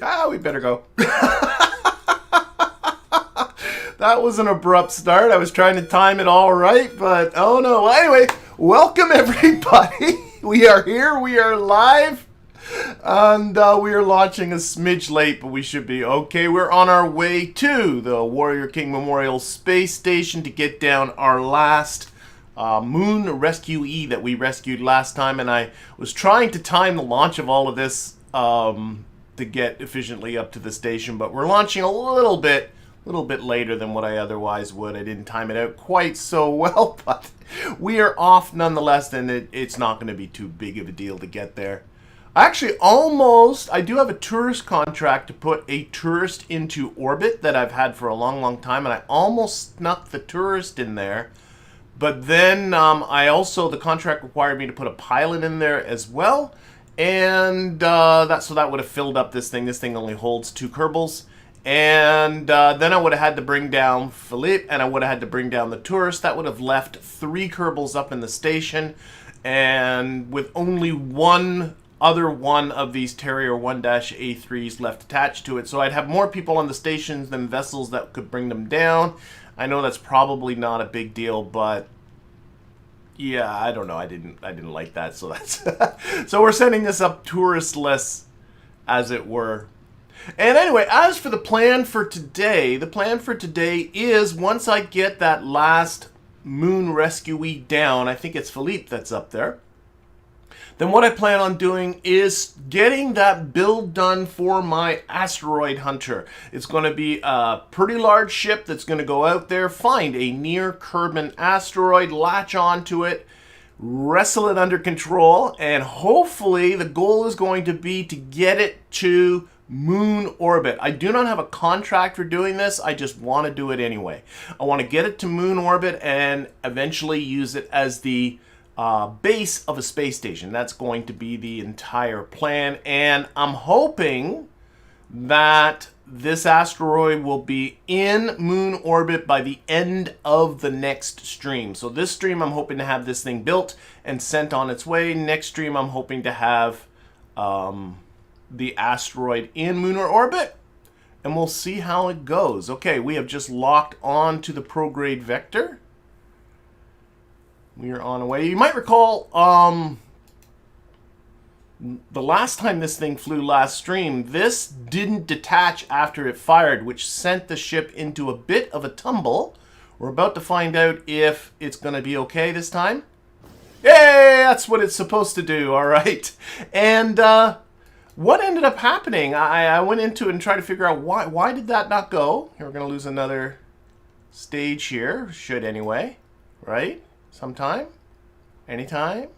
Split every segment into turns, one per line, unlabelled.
Ah, we better go. That was an abrupt start. I was trying to time it all right, but oh no. Well, anyway, welcome everybody. We are here. We are live. And we are launching a smidge late, but we should be okay. We're on our way to the Warrior King Memorial Space Station to get down our last moon rescuee that we rescued last time. And I was trying to time the launch of all of this to get efficiently up to the station, but we're launching a little bit later than what I otherwise would. I didn't time it out quite so well, but we are off nonetheless, and it's not going to be too big of a deal to get there. Actually, I do have a tourist contract to put a tourist into orbit that I've had for a long time, and I almost snuck the tourist in there. But then the contract required me to put a pilot in there as well, and that would have filled up this thing. This thing only holds 2 kerbals. And then I would have had to bring down Philippe, and I would have had to bring down the tourist. That would have left 3 kerbals up in the station, and with only one of these Terrier 1-A3s left attached to it. So I'd have more people on the stations than vessels that could bring them down. I know that's probably not a big deal, but yeah, I don't know. I didn't like that. So that's so we're sending this up touristless, as it were. And anyway, as for the plan for today, is once I get that last moon rescuee down, I think it's Philippe that's up there, then what I plan on doing is getting that build done for my asteroid hunter. It's going to be a pretty large ship that's going to go out there, find a near Kerbal asteroid, latch onto it, wrestle it under control, and hopefully the goal is going to be to get it to moon orbit. I do not have a contract for doing this. I just want to do it anyway. I want to get it to moon orbit and eventually use it as the base of a space station. That's going to be the entire plan, and I'm hoping that this asteroid will be in moon orbit by the end of the next stream. So this stream, I'm hoping to have this thing built and sent on its way. Next stream, I'm hoping to have the asteroid in lunar orbit, and we'll see how it goes. Okay, we have just locked on to the prograde vector. We are on our way. You might recall the last time this thing flew last stream, this didn't detach after it fired, which sent the ship into a bit of a tumble. We're about to find out if it's going to be okay this time. Yay! That's what it's supposed to do. All right. And what ended up happening? I went into it and tried to figure out why did that not go. Here, we're going to lose another stage here. Should anyway. Right? Sometime? Anytime?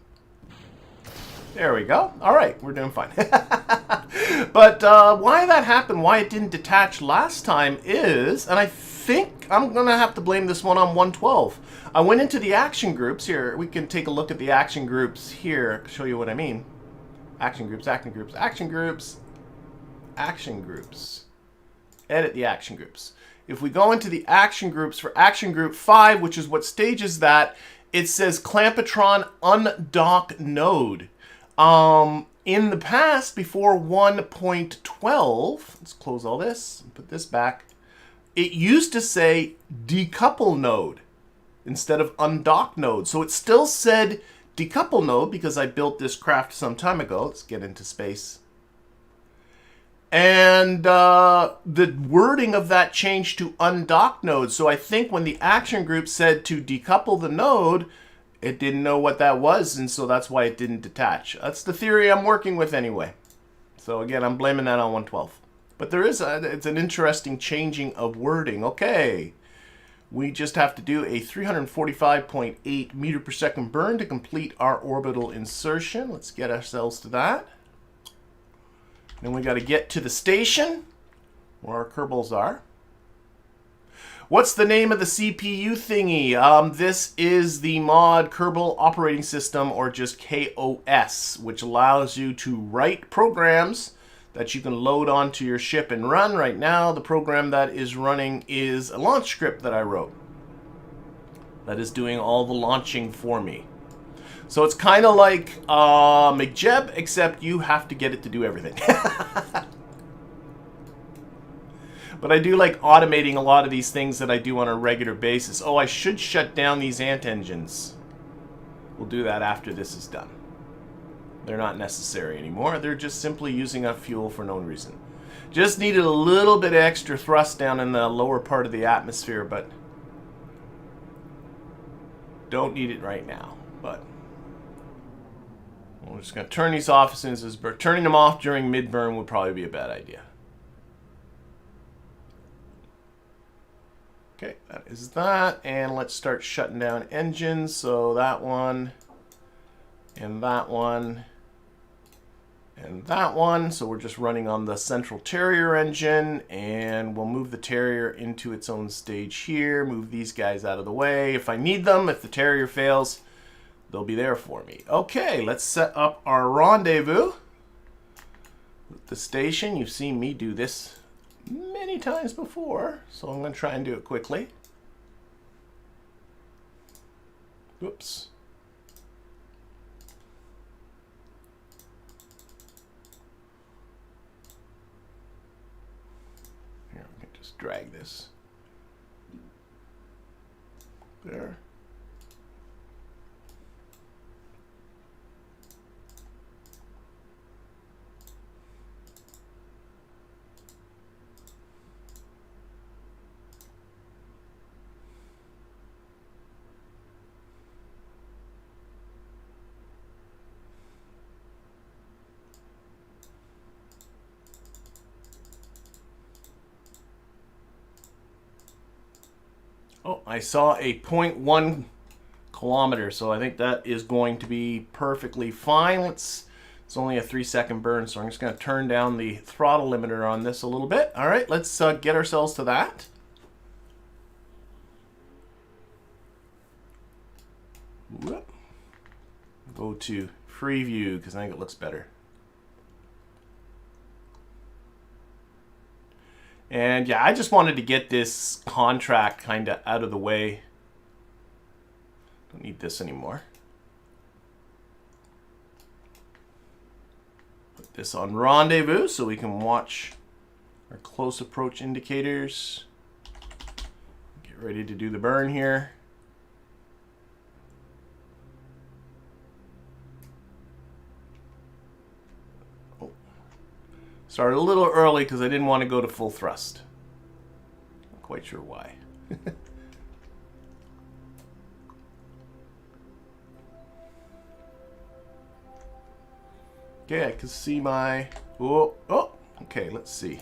There we go. All right, we're doing fine. But why that happened, why it didn't detach last time is, and I think I'm going to have to blame this one on 112. I went into the action groups. Here, we can take a look at the action groups here, show you what I mean. Action groups, action groups, action groups, action groups. Edit the action groups. If we go into the action groups for action group 5, which is what stage is that, it says Clampetron undock node. In the past, before 1.12, let's close all this and put this back, it used to say decouple node instead of undock node. So it still said decouple node because I built this craft some time ago. Let's get into space. And the wording of that changed to undock node. So I think when the action group said to decouple the node, it didn't know what that was, and so that's why it didn't detach. That's the theory I'm working with anyway. So again, I'm blaming that on 112. But there is it's an interesting changing of wording. Okay. We just have to do a 345.8 meter per second burn to complete our orbital insertion. Let's get ourselves to that. Then we got to get to the station where our kerbals are. What's the name of the CPU thingy? This is the mod Kerbal Operating System, or just KOS, which allows you to write programs that you can load onto your ship and run. Right now, the program that is running is a launch script that I wrote that is doing all the launching for me. So it's kind of like McJeb, except you have to get it to do everything. But I do like automating a lot of these things that I do on a regular basis. Oh, I should shut down these ant engines. We'll do that after this is done. They're not necessary anymore. They're just simply using up fuel for no reason. Just needed a little bit of extra thrust down in the lower part of the atmosphere, but don't need it right now. But we're just going to turn these off as soon as this burn. Turning them off during mid-burn would probably be a bad idea. Okay, that is that. And let's start shutting down engines. So that one, and that one, and that one. So we're just running on the central Terrier engine, and we'll move the Terrier into its own stage here. Move these guys out of the way if I need them. If the Terrier fails, they'll be there for me. Okay, let's set up our rendezvous with the station. You've seen me do this many times before, so I'm going to try and do it quickly. Whoops. Here, we can just drag this there. Oh, I saw a 0.1 kilometer, so I think that is going to be perfectly fine. It's only a 3-second burn, so I'm just going to turn down the throttle limiter on this a little bit. All right, let's get ourselves to that. Whoop. Go to free view because I think it looks better. And yeah, I just wanted to get this contract kind of out of the way. Don't need this anymore. Put this on rendezvous so we can watch our close approach indicators. Get ready to do the burn here. Started a little early because I didn't want to go to full thrust. Not quite sure why. Okay, I can see my... Oh, okay, let's see.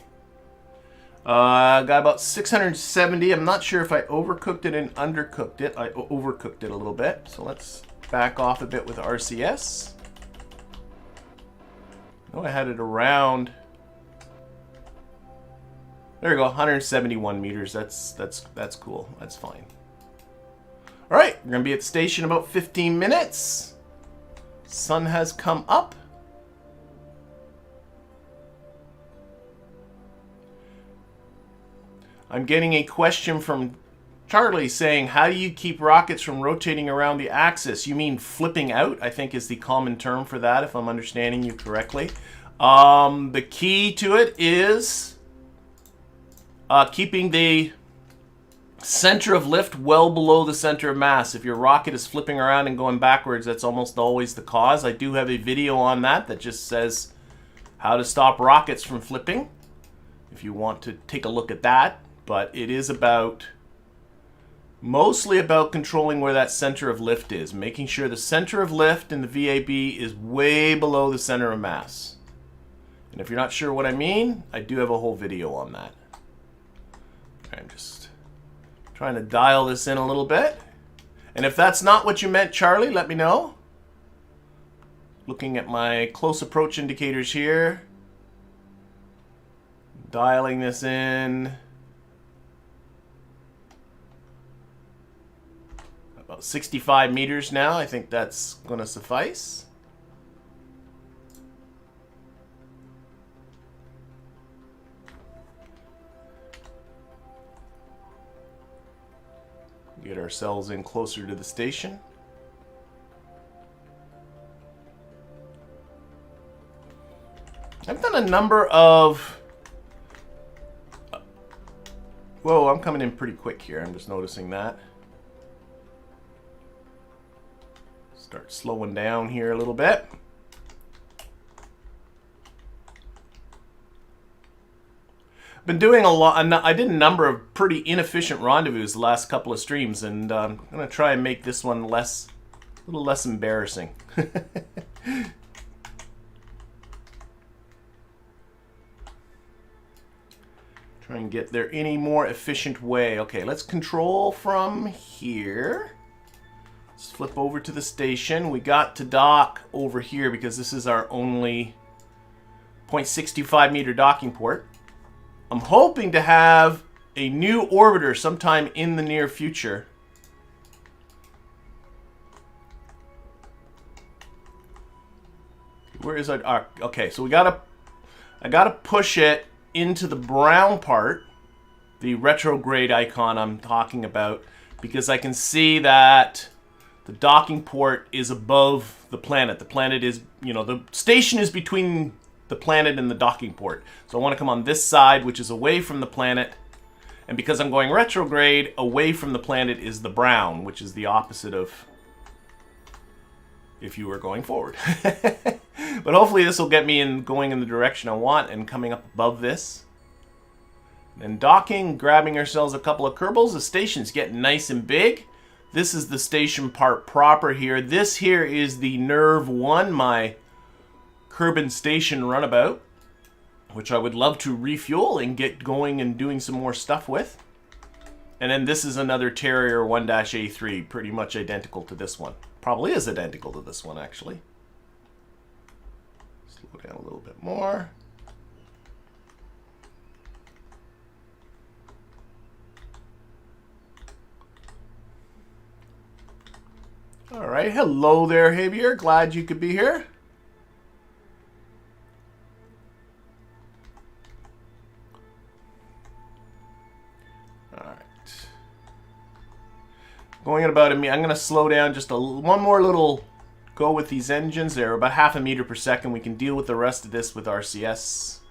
Got about 670. I'm not sure if I overcooked it and undercooked it. I overcooked it a little bit. So let's back off a bit with RCS. I had it around... There we go, 171 meters. That's cool. That's fine. All right, we're gonna be at the station about 15 minutes. Sun has come up. I'm getting a question from Charlie saying, how do you keep rockets from rotating around the axis? You mean flipping out, I think is the common term for that, if I'm understanding you correctly. The key to it is keeping the center of lift well below the center of mass. If your rocket is flipping around and going backwards, that's almost always the cause. I do have a video on that that just says how to stop rockets from flipping, if you want to take a look at that. But it is mostly about controlling where that center of lift is, making sure the center of lift in the VAB is way below the center of mass. And if you're not sure what I mean, I do have a whole video on that. I'm just trying to dial this in a little bit. And if that's not what you meant, Charlie, let me know. Looking at my close approach indicators here. Dialing this in. About 65 meters now. I think that's going to suffice. Get ourselves in closer to the station. I've done a number of Whoa, I'm coming in pretty quick here. I'm just noticing that. Start slowing down here a little bit. Been doing a lot. I did a number of pretty inefficient rendezvous the last couple of streams, and I'm gonna try and make this one a little less embarrassing. Try and get there any more efficient way. Okay, let's control from here. Let's flip over to the station. We got to dock over here because this is our only 0.65 meter docking port. I'm hoping to have a new orbiter sometime in the near future. Where is our... okay, so I gotta push it into the brown part, the retrograde icon I'm talking about, because I can see that the docking port is above the planet. The planet is, you know, the station is between the planet and the docking port. So I want to come on this side, which is away from the planet. And because I'm going retrograde, away from the planet is the brown, which is the opposite of if you were going forward. But hopefully this will get me going in the direction I want and coming up above this. Then docking, grabbing ourselves a couple of kerbals. The station's getting nice and big. This is the station part proper here. This here is the Nerve 1, my Kerbin station runabout, which I would love to refuel and get going and doing some more stuff with. And then this is another Terrier 1-A3, pretty much identical to this one. Probably is identical to this one, actually. Slow down a little bit more. All right, hello there, Javier. Glad you could be here. All right. Going at about a minute. I'm going to slow down just one more little go with these engines. They're about 0.5 meters per second. We can deal with the rest of this with RCS.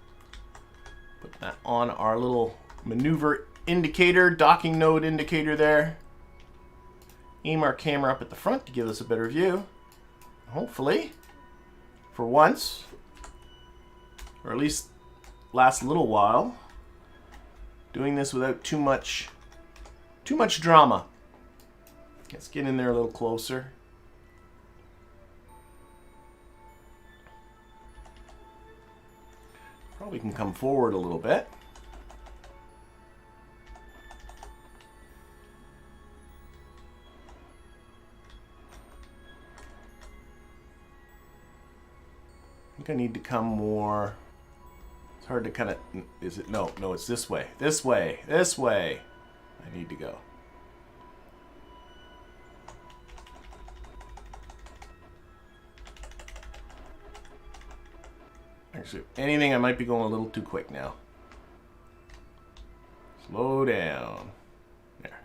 Put that on our little maneuver indicator, docking node indicator there. Aim our camera up at the front to give us a better view. Hopefully, for once, or at least last a little while, doing this without too much drama. Let's get in there a little closer. Probably can come forward a little bit. I think I need to come more. It's hard to kind of, is it? No, it's this way. This way. This way. I need to go. Actually, if anything, I might be going a little too quick now. Slow down. There.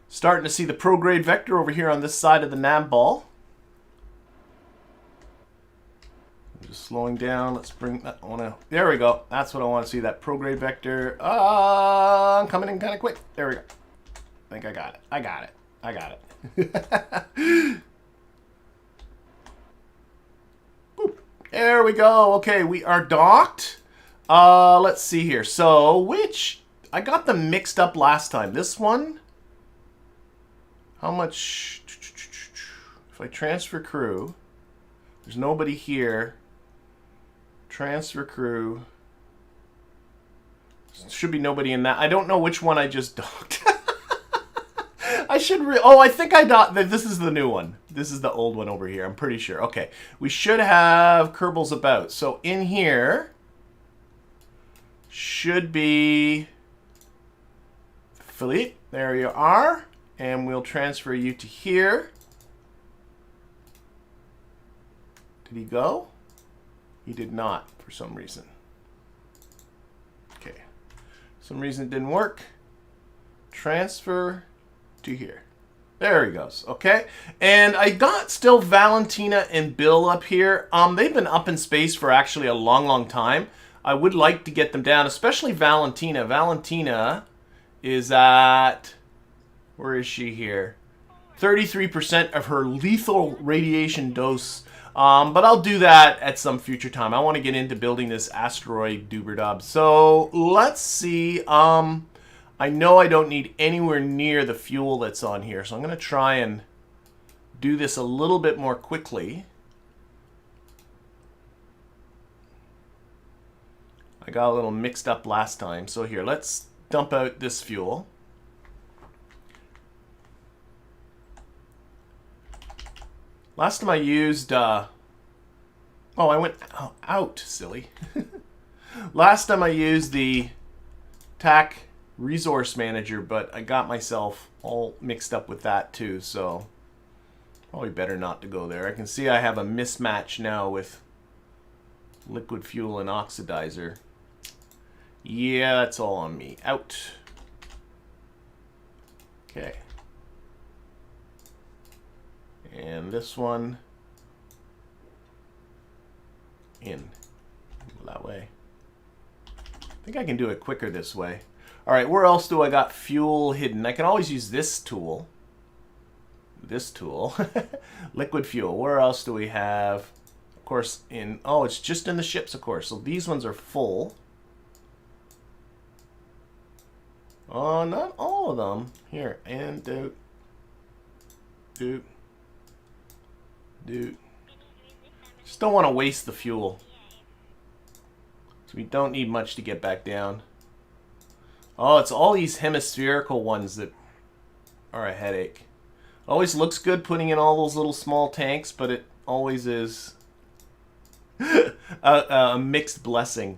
Starting to see the prograde vector over here on this side of the Navball. I'm just slowing down. Let's bring that one. There we go. That's what I want to see. That prograde vector. I'm coming in kind of quick. There we go. I think I got it. I got it. I got it. Boop. There we go. Okay, we are docked. Let's see here. So, I got them mixed up last time. This one, how much? If I transfer crew, there's nobody here. Transfer crew. Should be nobody in that. I don't know which one I just docked. I should I think I got that. This is the new one. This is the old one over here. I'm pretty sure. Okay. We should have Kerbals about. So in here should be Philippe. There you are. And we'll transfer you to here. Did he go? He did not for some reason. Okay. For some reason it didn't work. Transfer to here. There he goes. Okay. And I got still Valentina and Bill up here. They've been up in space for actually a long, long time. I would like to get them down, especially Valentina. Valentina is at, where is she here? 33% of her lethal radiation dose. But I'll do that at some future time. I want to get into building this asteroid dooberdub. So let's see. I know I don't need anywhere near the fuel that's on here, so I'm going to try and do this a little bit more quickly. I got a little mixed up last time, so here, let's dump out this fuel. Last time I used, oh, I went out, silly. Last time I used the TAC Resource Manager, but I got myself all mixed up with that too, so probably better not to go there. I can see I have a mismatch now with liquid fuel and oxidizer. Yeah, that's all on me. Out. Okay. And this one in that way. I think I can do it quicker this way. All right, where else do I got fuel hidden? I can always use this tool. This tool. Liquid fuel. Where else do we have? Of course, in... Oh, it's just in the ships, of course. So these ones are full. Oh, not all of them. Here, and do. Just don't want to waste the fuel. So we don't need much to get back down. Oh, it's all these hemispherical ones that are a headache. Always looks good putting in all those little small tanks, but it always is a mixed blessing.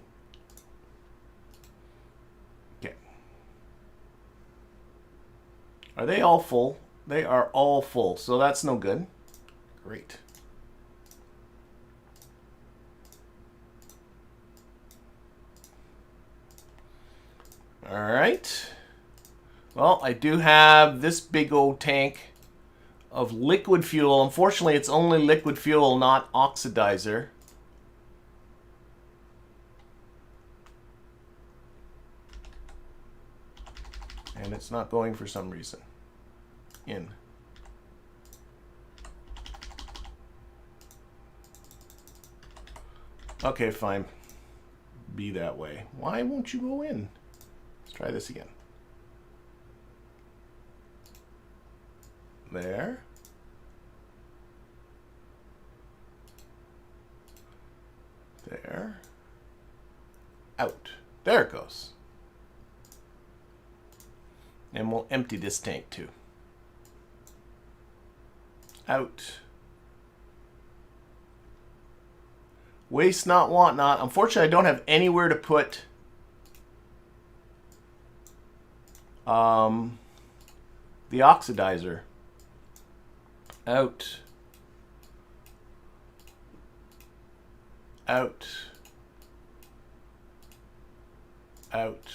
Okay. Are they all full? They are all full, so that's no good. Great. All right. Well, I do have this big old tank of liquid fuel. Unfortunately, it's only liquid fuel, not oxidizer. And it's not going for some reason. In. Okay, fine. Be that way. Why won't you go in? Let's try this again. There. There. Out. There it goes. And we'll empty this tank too. Out. Waste not, want not. Unfortunately, I don't have anywhere to put the oxidizer. Out. Out. Out.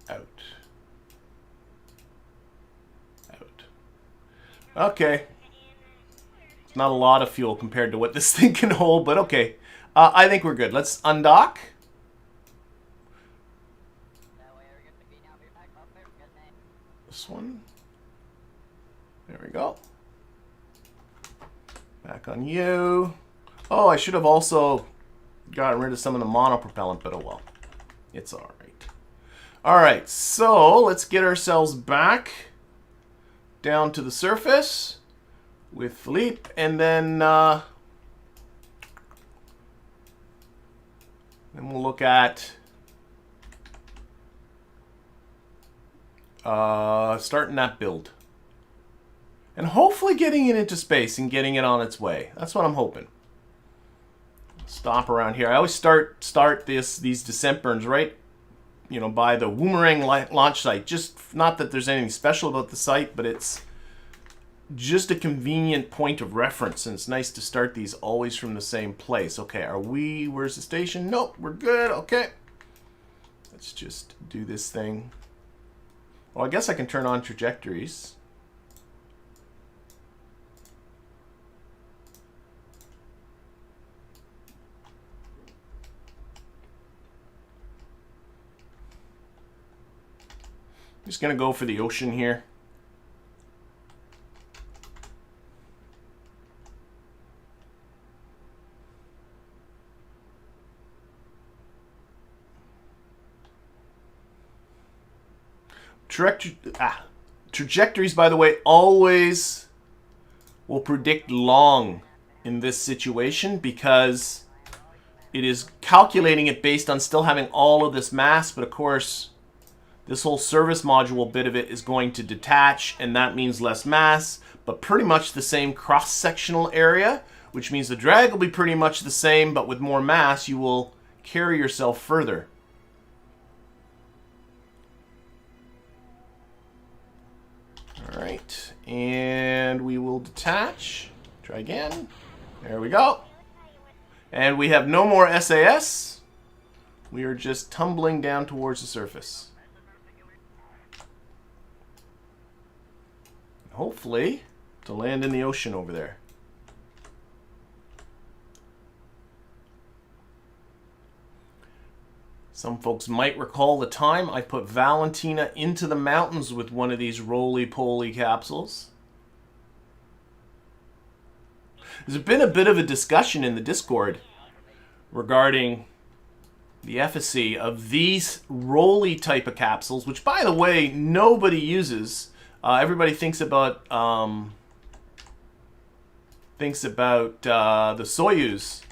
Out. Out. Okay. It's not a lot of fuel compared to what this thing can hold, but okay. I think we're good. Let's undock. This one. There we go. Back on you. Oh, I should have also gotten rid of some of the monopropellant, but oh well. It's all right. All right, so let's get ourselves back down to the surface with Philippe, and then we'll look at starting that build. And hopefully getting it into space and getting it on its way. That's what I'm hoping. Stop around here. I always start these descent burns right, you know, by the Woomerang launch site. Just not that there's anything special about the site, but it's just a convenient point of reference, and it's nice to start these always from the same place. Okay, where's the station? Nope, we're good. Okay. Let's just do this thing. Well, I guess I can turn on trajectories. I'm just going to go for the ocean here. Trajectories, by the way, always will predict long in this situation because it is calculating it based on still having all of this mass, but of course this whole service module bit of it is going to detach, and that means less mass, but pretty much the same cross-sectional area, which means the drag will be pretty much the same, but with more mass you will carry yourself further. All right, and we will detach. Try again. There we go. And we have no more SAS. We are just tumbling down towards the surface. Hopefully, to land in the ocean over there. Some folks might recall the time I put Valentina into the mountains with one of these roly-poly capsules. There's been a bit of a discussion in the Discord regarding the efficacy of these roly type of capsules, which, by the way, nobody uses. Everybody thinks about the Soyuz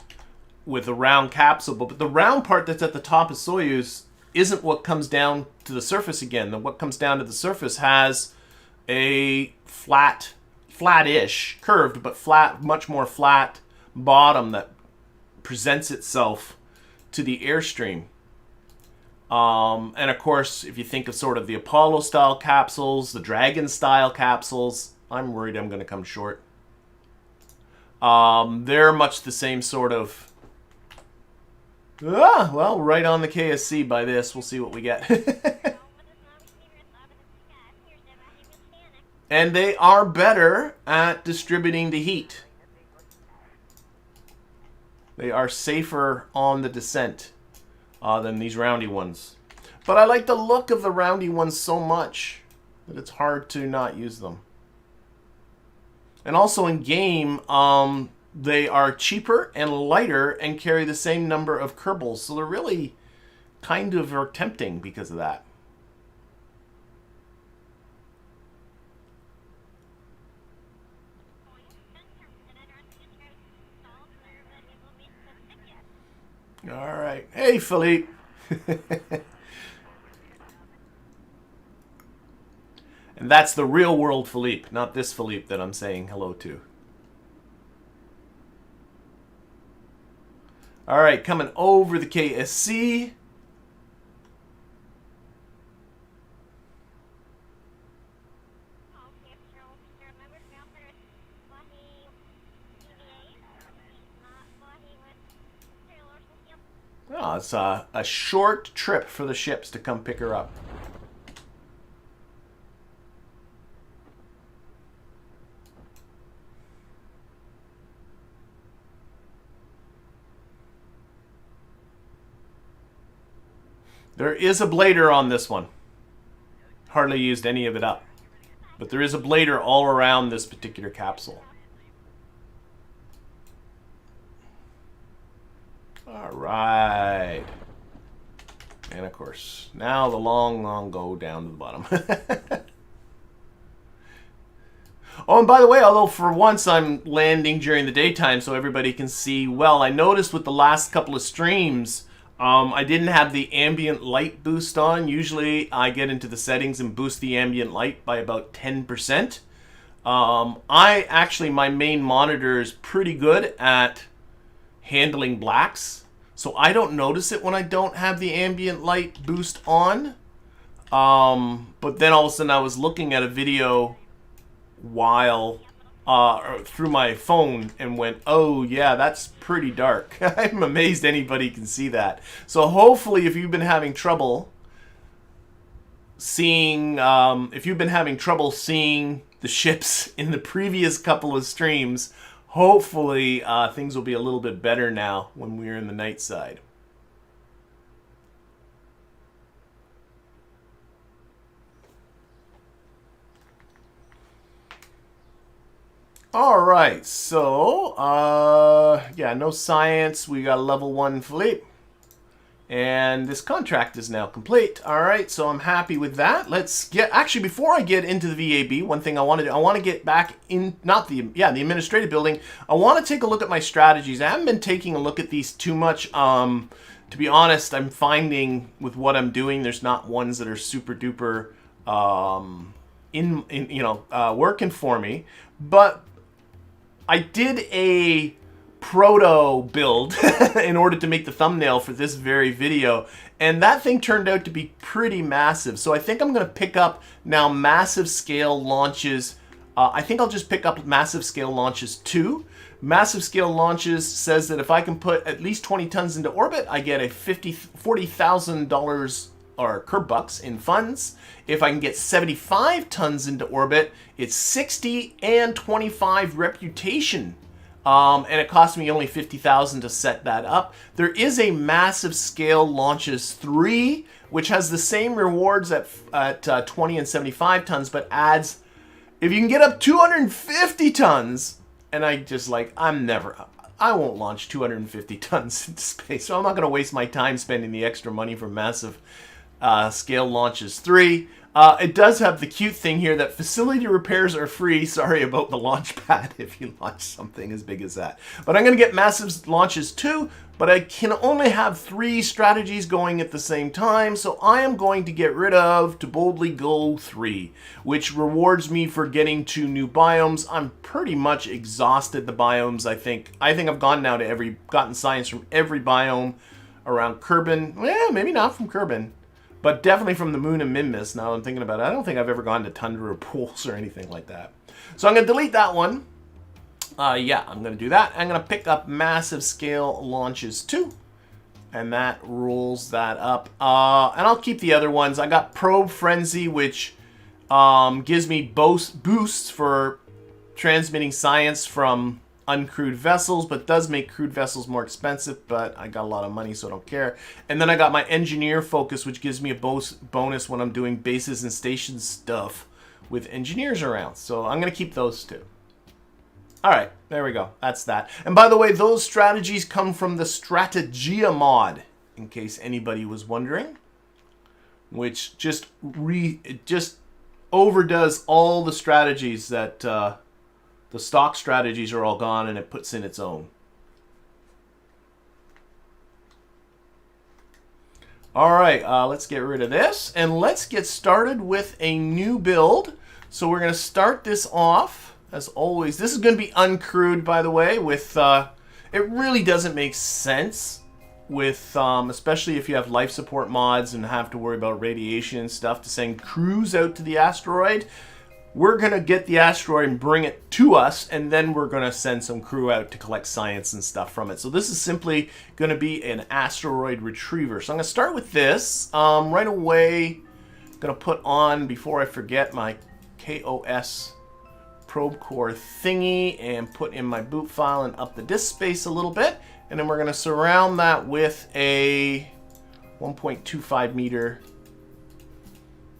with a round capsule, but the round part that's at the top of Soyuz isn't what comes down to the surface again. What comes down to the surface has a flat-ish, curved, but flat, much more flat bottom that presents itself to the airstream. And of course, if you think of sort of the Apollo-style capsules, the Dragon-style capsules, I'm worried I'm going to come short. They're much the same sort of... well, right on the KSC by this. We'll see what we get. And they are better at distributing the heat. They are safer on the descent than these roundy ones. But I like the look of the roundy ones so much that it's hard to not use them. And also in game, they are cheaper and lighter and carry the same number of kerbals. So they're really kind of are tempting because of that. All right. Hey, Philippe. And that's the real world Philippe, not this Philippe that I'm saying hello to. All right, coming over the KSC. Oh, it's a short trip for the ships to come pick her up. There is a blader on this one. Hardly used any of it up. But there is a blader all around this particular capsule. All right. And of course, now the long go down to the bottom. Oh, and by the way, although for once I'm landing during the daytime so everybody can see well, I noticed with the last couple of streams, I didn't have the ambient light boost on. Usually I get into the settings and boost the ambient light by about 10%. My main monitor is pretty good at handling blacks, so I don't notice it when I don't have the ambient light boost on. But then all of a sudden I was looking at a video while through my phone and went, oh yeah, that's pretty dark. I'm amazed anybody can see that. So hopefully if you've been having trouble seeing, if you've been having trouble seeing the ships in the previous couple of streams, hopefully things will be a little bit better now when we're in the night side. All right, so yeah, no science. We got a level 1 Philippe, and this contract is now complete. All right, so I'm happy with that. Let's get, actually, before I get into the VAB, one thing I want to do, I want to get back in, not the, yeah, the administrative building. I want to take a look at my strategies. I haven't been taking a look at these too much. To be honest, I'm finding with what I'm doing, there's not ones that are super duper working for me, but I did a proto build in order to make the thumbnail for this very video, and that thing turned out to be pretty massive. So I think I'm going to pick up now massive scale launches. I think I'll just pick up massive scale launches 2. Massive scale launches says that if I can put at least 20 tons into orbit, I get a $40,000 or Kerbucks in funds. If I can get 75 tons into orbit, it's 60 and 25 reputation. And it cost me only 50,000 to set that up. There is a massive scale launches 3, which has the same rewards at 20 and 75 tons, but adds, if you can get up 250 tons, and I just like, I won't launch 250 tons into space, so I'm not going to waste my time spending the extra money for massive scale launches 3. It does have the cute thing here that facility repairs are free. Sorry about the launch pad if you launch something as big as that. But I'm going to get massive launches 2, but I can only have 3 strategies going at the same time. So I am going to get rid of To Boldly Go 3, which rewards me for getting to new biomes. I'm pretty much exhausted the biomes, I think. I've gone now to gotten science from every biome around Kerbin. Well, maybe not from Kerbin, but definitely from the Moon and Minmus. Now I'm thinking about it. I don't think I've ever gone to Tundra or Pools or anything like that. So I'm going to delete that one. Yeah, I'm going to do that. I'm going to pick up massive scale launches 2. And that rolls that up. And I'll keep the other ones. I got Probe Frenzy, which gives me boosts for transmitting science from uncrewed vessels, but does make crewed vessels more expensive, but I got a lot of money, so I don't care. And then I got my engineer focus, which gives me a bonus when I'm doing bases and stations stuff with engineers around. So I'm going to keep those 2. All right, there we go. That's that. And by the way, those strategies come from the Strategia mod, in case anybody was wondering, which just overdoes all the strategies that the stock strategies are all gone, and it puts in its own. All right, let's get rid of this, and let's get started with a new build. So we're going to start this off, as always. This is going to be uncrewed, by the way, with, it really doesn't make sense with, especially if you have life support mods and have to worry about radiation and stuff, to send crews out to the asteroid. We're going to get the asteroid and bring it to us, and then we're going to send some crew out to collect science and stuff from it. So this is simply going to be an asteroid retriever. So I'm going to start with this. Right away, I'm going to put on, before I forget, my KOS probe core thingy, and put in my boot file and up the disk space a little bit. And then we're going to surround that with a 1.25 meter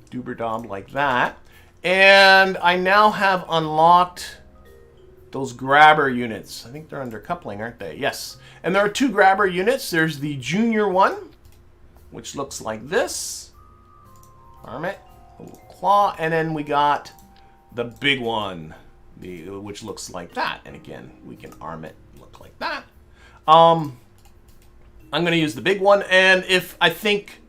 Doober like that. And I now have unlocked those grabber units. I think they're under coupling, aren't they? Yes. And there are 2 grabber units. There's the junior one, which looks like this. Arm it. A little claw. And then we got the big one, which looks like that. And again, we can arm it, look like that. I'm going to use the big one. And if I think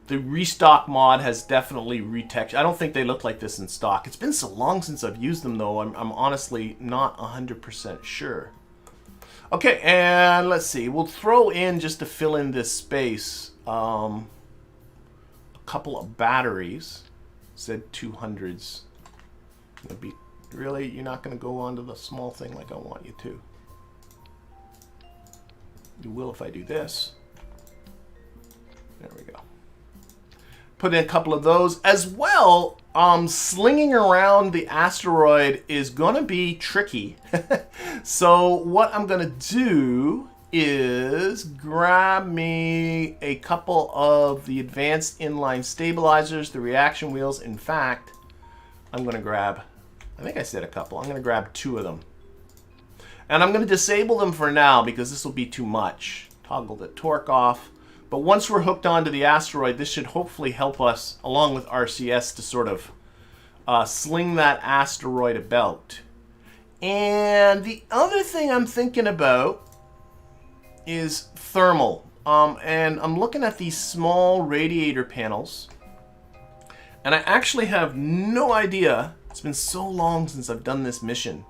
the Restock mod has definitely retextured. I don't think they look like this in stock. It's been so long since I've used them, though. I'm honestly not 100% sure. Okay, and let's see. We'll throw in, just to fill in this space, a couple of batteries. Z200s. Really? You're not going to go onto the small thing like I want you to. You will if I do this. There we go. put in a couple of those as well. Slinging around the asteroid is gonna be tricky. So what I'm gonna do is grab me a couple of the advanced inline stabilizers, the reaction wheels. In fact, I'm gonna grab, I think I said a couple. I'm gonna grab 2 of them. And I'm gonna disable them for now because this will be too much. Toggle the torque off. But once we're hooked onto the asteroid, this should hopefully help us, along with RCS, to sort of sling that asteroid about. And the other thing I'm thinking about is thermal. And I'm looking at these small radiator panels. And I actually have no idea. It's been so long since I've done this mission.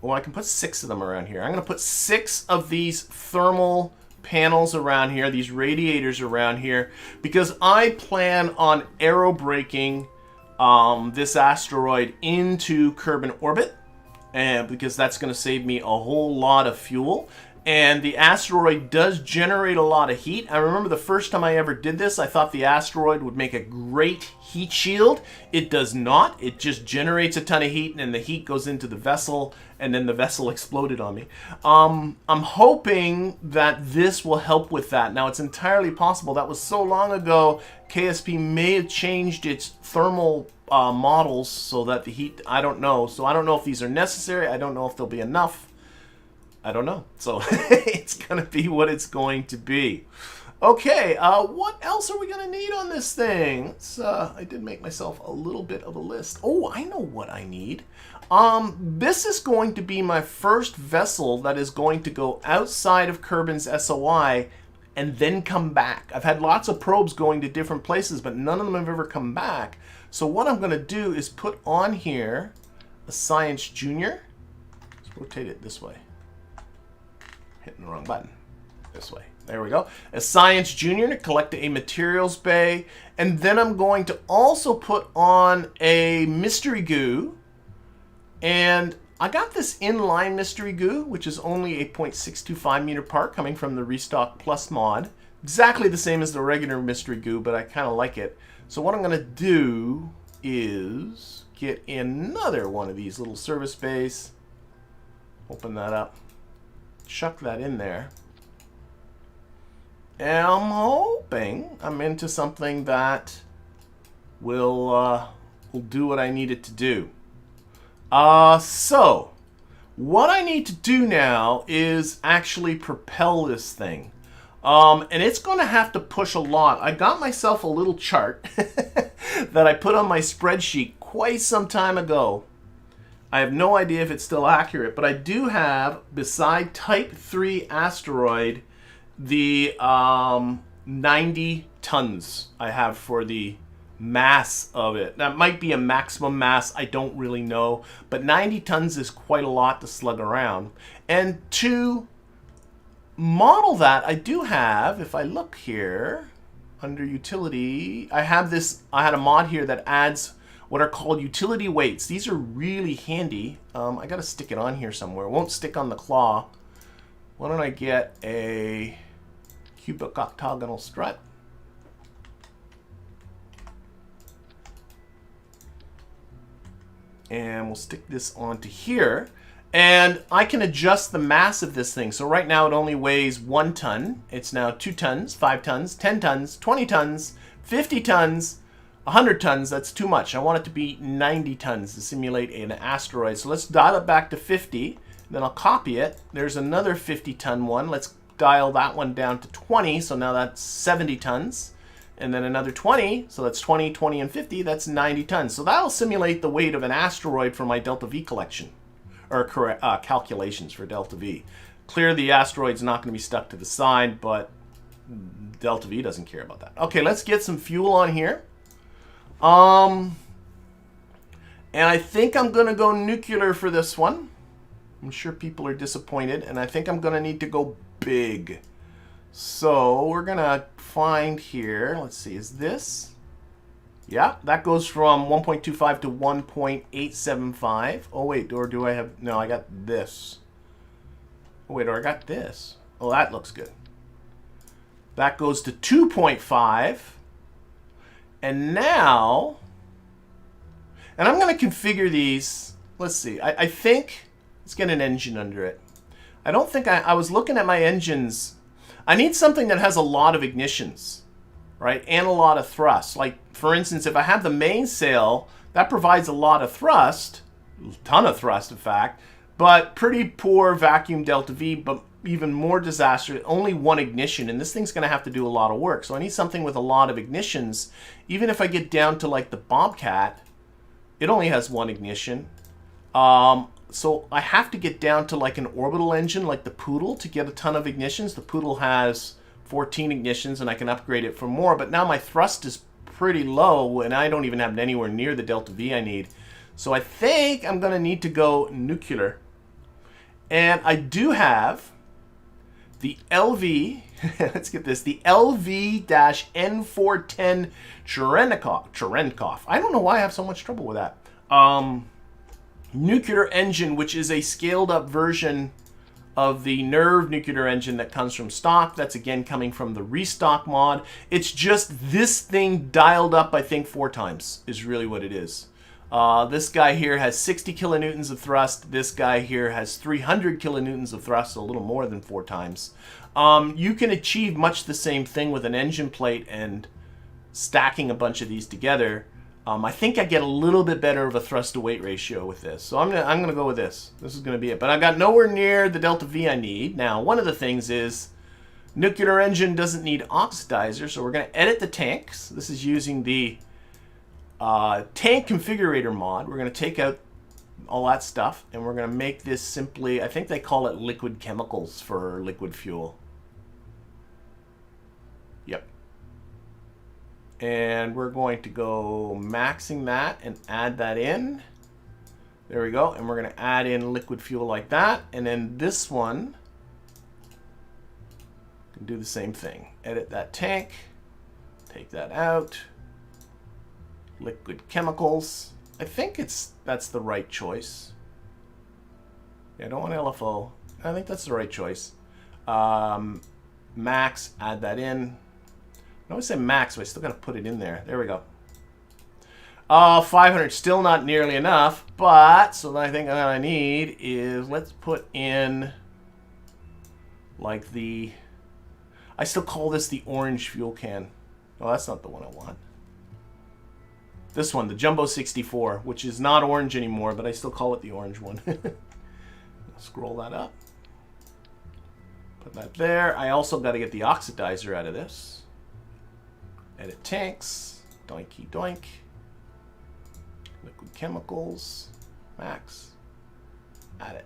Well, I can put 6 of them around here. I'm going to put 6 of these thermal panels around here, these radiators around here, because I plan on aerobraking this asteroid into Kerbin orbit, and because that's going to save me a whole lot of fuel. And the asteroid does generate a lot of heat. I remember the first time I ever did this, I thought the asteroid would make a great heat shield. It does not. It just generates a ton of heat, and then the heat goes into the vessel, and then the vessel exploded on me. I'm hoping that this will help with that. Now, it's entirely possible. That was so long ago, KSP may have changed its thermal models so that the heat, I don't know. So I don't know if these are necessary. I don't know if there'll be enough. I don't know. So it's going to be what it's going to be. Okay, what else are we going to need on this thing? I did make myself a little bit of a list. Oh, I know what I need. This is going to be my first vessel that is going to go outside of Kerbin's SOI and then come back. I've had lots of probes going to different places, but none of them have ever come back. So what I'm going to do is put on here a Science Junior. Let's rotate it this way. Hitting the wrong button. This way. There we go. A Science Junior to collect a materials bay. And then I'm going to also put on a mystery goo. And I got this inline mystery goo, which is only a 0.625 meter part coming from the Restock Plus mod. Exactly the same as the regular mystery goo, but I kind of like it. So what I'm going to do is get another one of these little service bays. Open that up. Chuck that in there. And I'm hoping I'm into something that will do what I need it to do. So what I need to do now is actually propel this thing. And it's going to have to push a lot. I got myself a little chart that I put on my spreadsheet quite some time ago. I have no idea if it's still accurate, but I do have, beside Type 3 asteroid, the 90 tons I have for the mass of it. That might be a maximum mass, I don't really know, but 90 tons is quite a lot to slug around. And to model that, I do have, if I look here, under utility, I had a mod here that adds what are called utility weights. These are really handy. I gotta stick it on here somewhere. It won't stick on the claw. Why don't I get a cubic octagonal strut? And we'll stick this onto here. And I can adjust the mass of this thing. So right now it only weighs 1 ton. It's now 2 tons, 5 tons, 10 tons, 20 tons, 50 tons, 100 tons. That's too much. I want it to be 90 tons to simulate an asteroid. So let's dial it back to 50. Then I'll copy it. There's another 50-ton one. Let's dial that one down to 20. So now that's 70 tons. And then another 20. So that's 20, 20, and 50. That's 90 tons. So that'll simulate the weight of an asteroid for my Delta V collection. Or calculations for Delta V. Clear, the asteroid's not going to be stuck to the side, but Delta V doesn't care about that. Okay, let's get some fuel on here. And I think I'm going to go nuclear for this one. I'm sure people are disappointed, and I think I'm going to need to go big. So we're going to find here, let's see, is this? Yeah, that goes from 1.25 to 1.875. Oh, wait, or do I have... No, I got this. Oh, wait, or I got this. Oh, that looks good. That goes to 2.5. And now, and I'm going to configure these. Let's see. I think let's get an engine under it. I don't think I was looking at my engines. I need something that has a lot of ignitions, right? And a lot of thrust. Like, for instance, if I have the mainsail, that provides a lot of thrust, a ton of thrust, in fact, but pretty poor vacuum delta V, but even more disastrous, only one ignition, and this thing's going to have to do a lot of work. So I need something with a lot of ignitions. Even if I get down to like the Bobcat, it only has one ignition. So I have to get down to like an orbital engine like the Poodle to get a ton of ignitions. The Poodle has 14 ignitions and I can upgrade it for more, but now my thrust is pretty low and I don't even have it anywhere near the delta V I need. So I think I'm going to need to go nuclear. And I do have the LV, let's get this, the LV-N410 Cherenkov. I don't know why I have so much trouble with that. Nuclear engine, which is a scaled up version of the Nerve nuclear engine that comes from stock. That's again coming from the Restock mod. It's just this thing dialed up, I think, 4 times is really what it is. This guy here has 60 kilonewtons of thrust. This guy here has 300 kilonewtons of thrust, so a little more than 4 times. You can achieve much the same thing with an engine plate and stacking a bunch of these together. I think I get a little bit better of a thrust to weight ratio with this. So I'm gonna go with this. This is gonna be it. But I got nowhere near the delta V I need. Now, one of the things is nuclear engine doesn't need oxidizer, so we're gonna edit the tanks. This is using the tank configurator mod. We're gonna take out all that stuff and we're gonna make this simply, I think they call it liquid chemicals for liquid fuel. Yep. And we're going to go maxing that and add that in. There we go. And we're going to add in liquid fuel like that. And then this one can do the same thing. Edit that tank. Take that out. Liquid chemicals. I think that's the right choice. Yeah, I don't want LFO. I think that's the right choice. Max, add that in. I always say max, but I still got to put it in there. There we go. 500, still not nearly enough, but so I think what I need is, let's put in like the, I still call this the orange fuel can. Oh, that's not the one I want. This one, the Jumbo 64, which is not orange anymore, but I still call it the orange one. Scroll that up. Put that there. I also got to get the oxidizer out of this. Edit tanks, doinky doink, liquid chemicals, max, add it.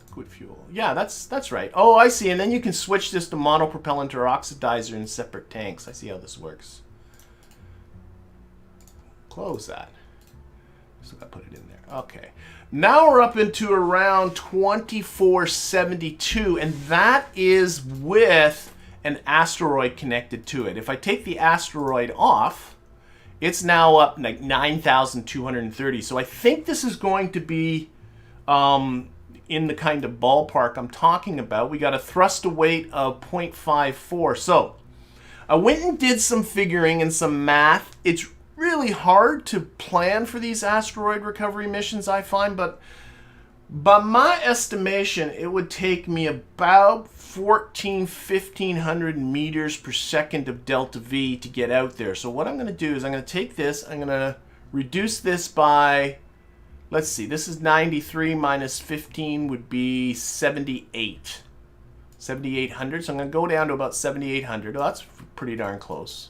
Liquid fuel, yeah, that's right. Oh, I see, and then you can switch this to monopropellant or oxidizer in separate tanks. I see how this works. Close that. Still got to put it in there. Okay. Now we're up into around 2472, and that is with an asteroid connected to it. If I take the asteroid off, it's now up like 9,230. So I think this is going to be in the kind of ballpark I'm talking about. We got a thrust to weight of 0.54. So I went and did some figuring and some math. It's really hard to plan for these asteroid recovery missions, I find, but by my estimation, it would take me about 1,500 meters per second of delta V to get out there. So what I'm going to do is I'm going to take this, I'm going to reduce this by, let's see, this is 93 minus 15 would be 78. 7,800. So I'm going to go down to about 7,800. Oh, that's pretty darn close.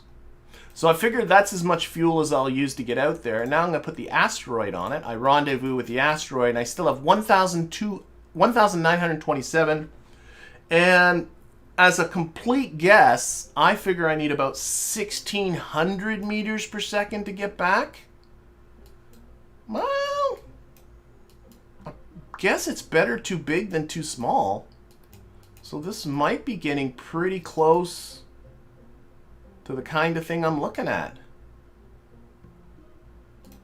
So I figured that's as much fuel as I'll use to get out there. And now I'm going to put the asteroid on it. I rendezvous with the asteroid, and I still have 1,927. And as a complete guess, I figure I need about 1,600 meters per second to get back. Well, I guess it's better too big than too small. So this might be getting pretty close to the kind of thing I'm looking at.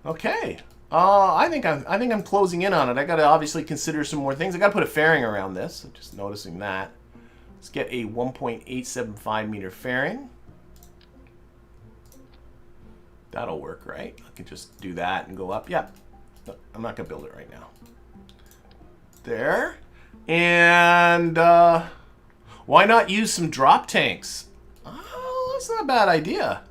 Okay. I think I'm closing in on it. I got to obviously consider some more things. I got to put a fairing around this. I'm just noticing that. Let's get a 1.875 meter fairing. That'll work, right? I can just do that and go up. Yeah, no, I'm not gonna build it right now. There. And why not use some drop tanks? Oh, that's not a bad idea.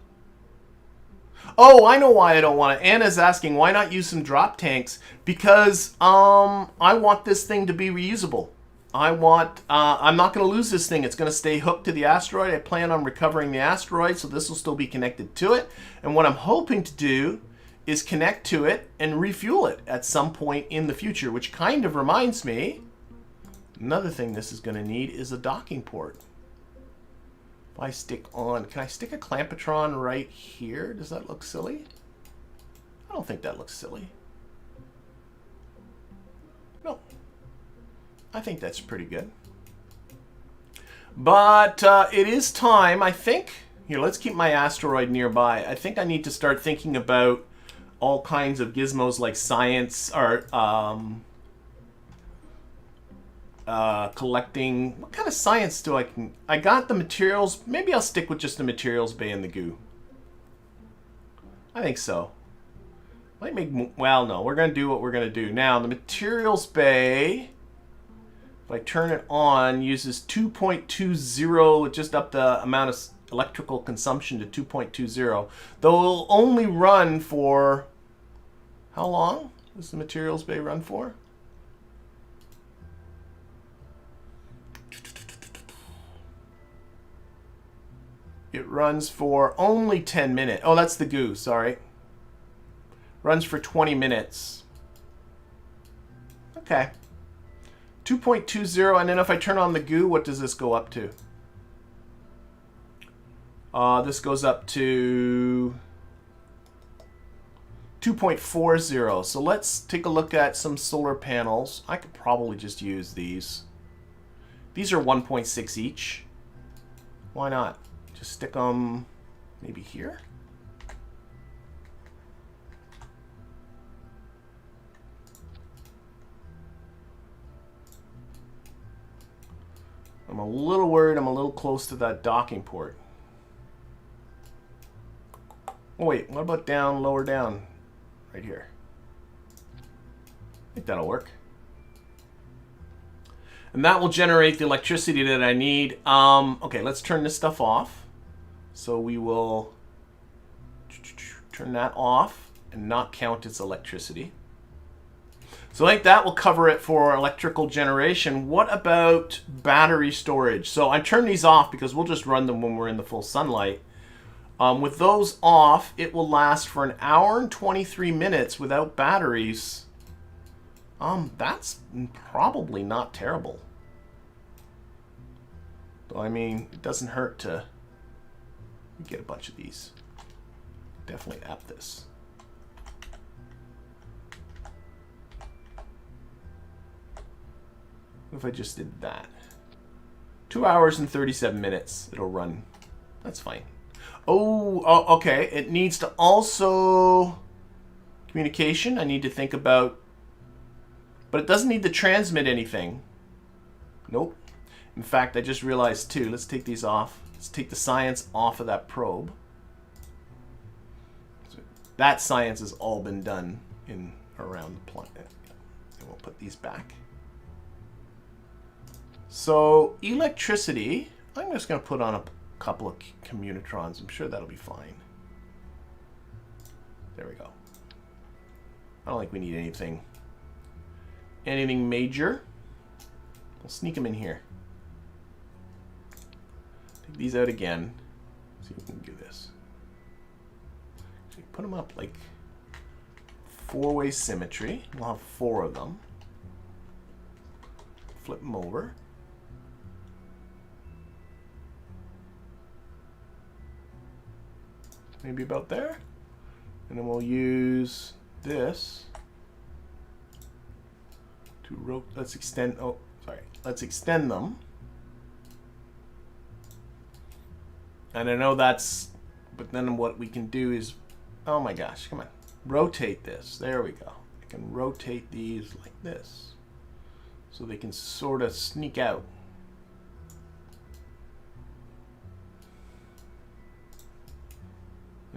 Oh, I know why I don't want it. Anna's asking, why not use some drop tanks? Because I want this thing to be reusable. I'm not going to lose this thing. It's going to stay hooked to the asteroid. I plan on recovering the asteroid, so this will still be connected to it. And what I'm hoping to do is connect to it and refuel it at some point in the future, which kind of reminds me, another thing this is going to need is a docking port. If I stick on, can I stick a clampetron right here? Does that look silly? I don't think that looks silly. No. I think that's pretty good. But it is time, I think. Here, let's keep my asteroid nearby. I think I need to start thinking about all kinds of gizmos like science or collecting. What kind of science do I got the materials. Maybe I'll stick with just the materials bay and the goo. I think so. Might make, well, no, we're going to do what we're going to do. Now, the materials bay, if I turn it on, uses 2.20, just up the amount of electrical consumption to 2.20. Though it'll only run for, how long does the materials bay run for? It runs for only 10 minutes. Oh, that's the goo, sorry. Runs for 20 minutes. Okay. 2.20, and then if I turn on the goo, what does this go up to? This goes up to 2.40. So let's take a look at some solar panels. I could probably just use these. These are 1.6 each. Why not? Just stick them maybe here. I'm a little worried I'm a little close to that docking port. Oh wait, what about down, lower down? Right here. I think that'll work. And that will generate the electricity that I need. Okay, let's turn this stuff off. So we will turn that off and not count its electricity. So I think that will cover it for electrical generation. What about battery storage? So I turn these off because we'll just run them when we're in the full sunlight. With those off, it will last for an hour and 23 minutes without batteries. That's probably not terrible. Though, I mean, it doesn't hurt to get a bunch of these. Definitely app this. What if I just did that? 2 hours and 37 minutes it'll run. That's fine. Oh, okay. It needs to also communication. I need to think about, but it doesn't need to transmit anything. Nope. In fact, I just realized too. Let's take these off. Let's take the science off of that probe. So that science has all been done in around the planet. And we'll put these back. So electricity, I'm just going to put on a couple of communitrons. I'm sure that'll be fine. There we go. I don't think we need anything major. We'll sneak them in here. Take these out again. See if we can do this. So put them up like four-way symmetry. We'll have 4 of them. Flip them over. Maybe about there. And then we'll use this to rotate. Let's extend, oh, sorry. Let's extend them. And I know that's, but then what we can do is, oh my gosh, come on. Rotate this. There we go. I can rotate these like this. So they can sort of sneak out.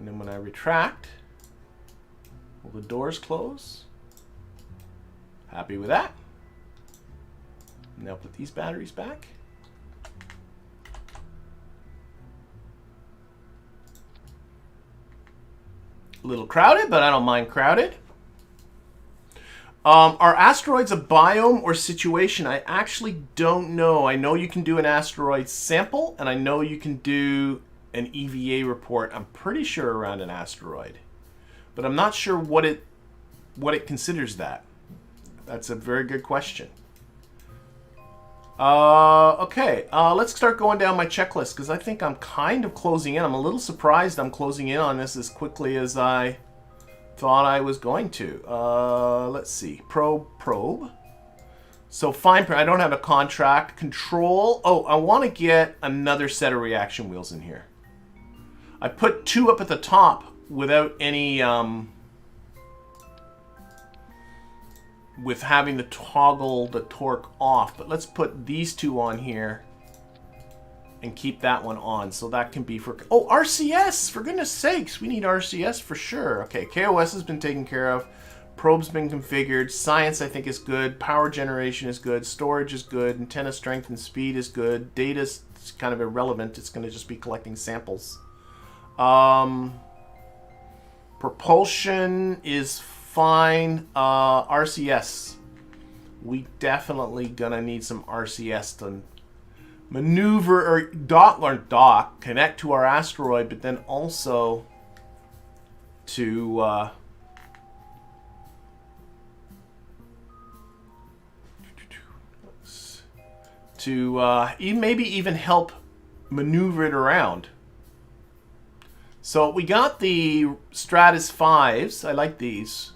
And then when I retract, will the doors close? Happy with that. Now put these batteries back. A little crowded, but I don't mind crowded. Are asteroids a biome or situation? I actually don't know. I know you can do an asteroid sample, and I know you can do an EVA report. I'm pretty sure around an asteroid, but I'm not sure what it considers that. That's a very good question. Okay, let's start going down my checklist because I think I'm kind of closing in. I'm a little surprised I'm closing in on this as quickly as I thought I was going to. Let's see. Probe. So fine, I don't have a contract. Control. Oh, I want to get another set of reaction wheels in here. I put 2 up at the top without any, with having to toggle the torque off. But let's put these 2 on here and keep that one on. So that can be for... Oh, RCS! For goodness sakes, we need RCS for sure. Okay, KOS has been taken care of. Probe's been configured. Science, I think, is good. Power generation is good. Storage is good. Antenna strength and speed is good. Data's kind of irrelevant. It's going to just be collecting samples. Propulsion is fine. RCS. We definitely gonna need some RCS to maneuver or dock, connect to our asteroid, but then also to maybe even help maneuver it around. So we got the Stratus 5s. I like these.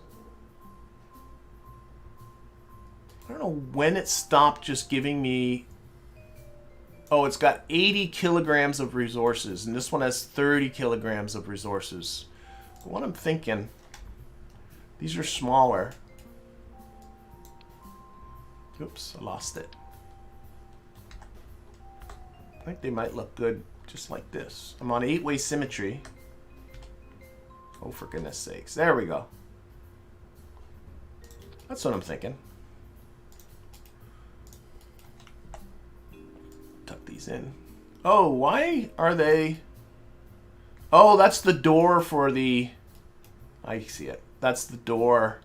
I don't know when it stopped just giving me... Oh, it's got 80 kilograms of resources, and this one has 30 kilograms of resources. But what I'm thinking, these are smaller. Oops, I lost it. I think they might look good just like this. I'm on 8-way symmetry. Oh, for goodness sakes. There we go. That's what I'm thinking. Tuck these in. Oh, why are they... Oh, that's the door for the... I see it. That's the door.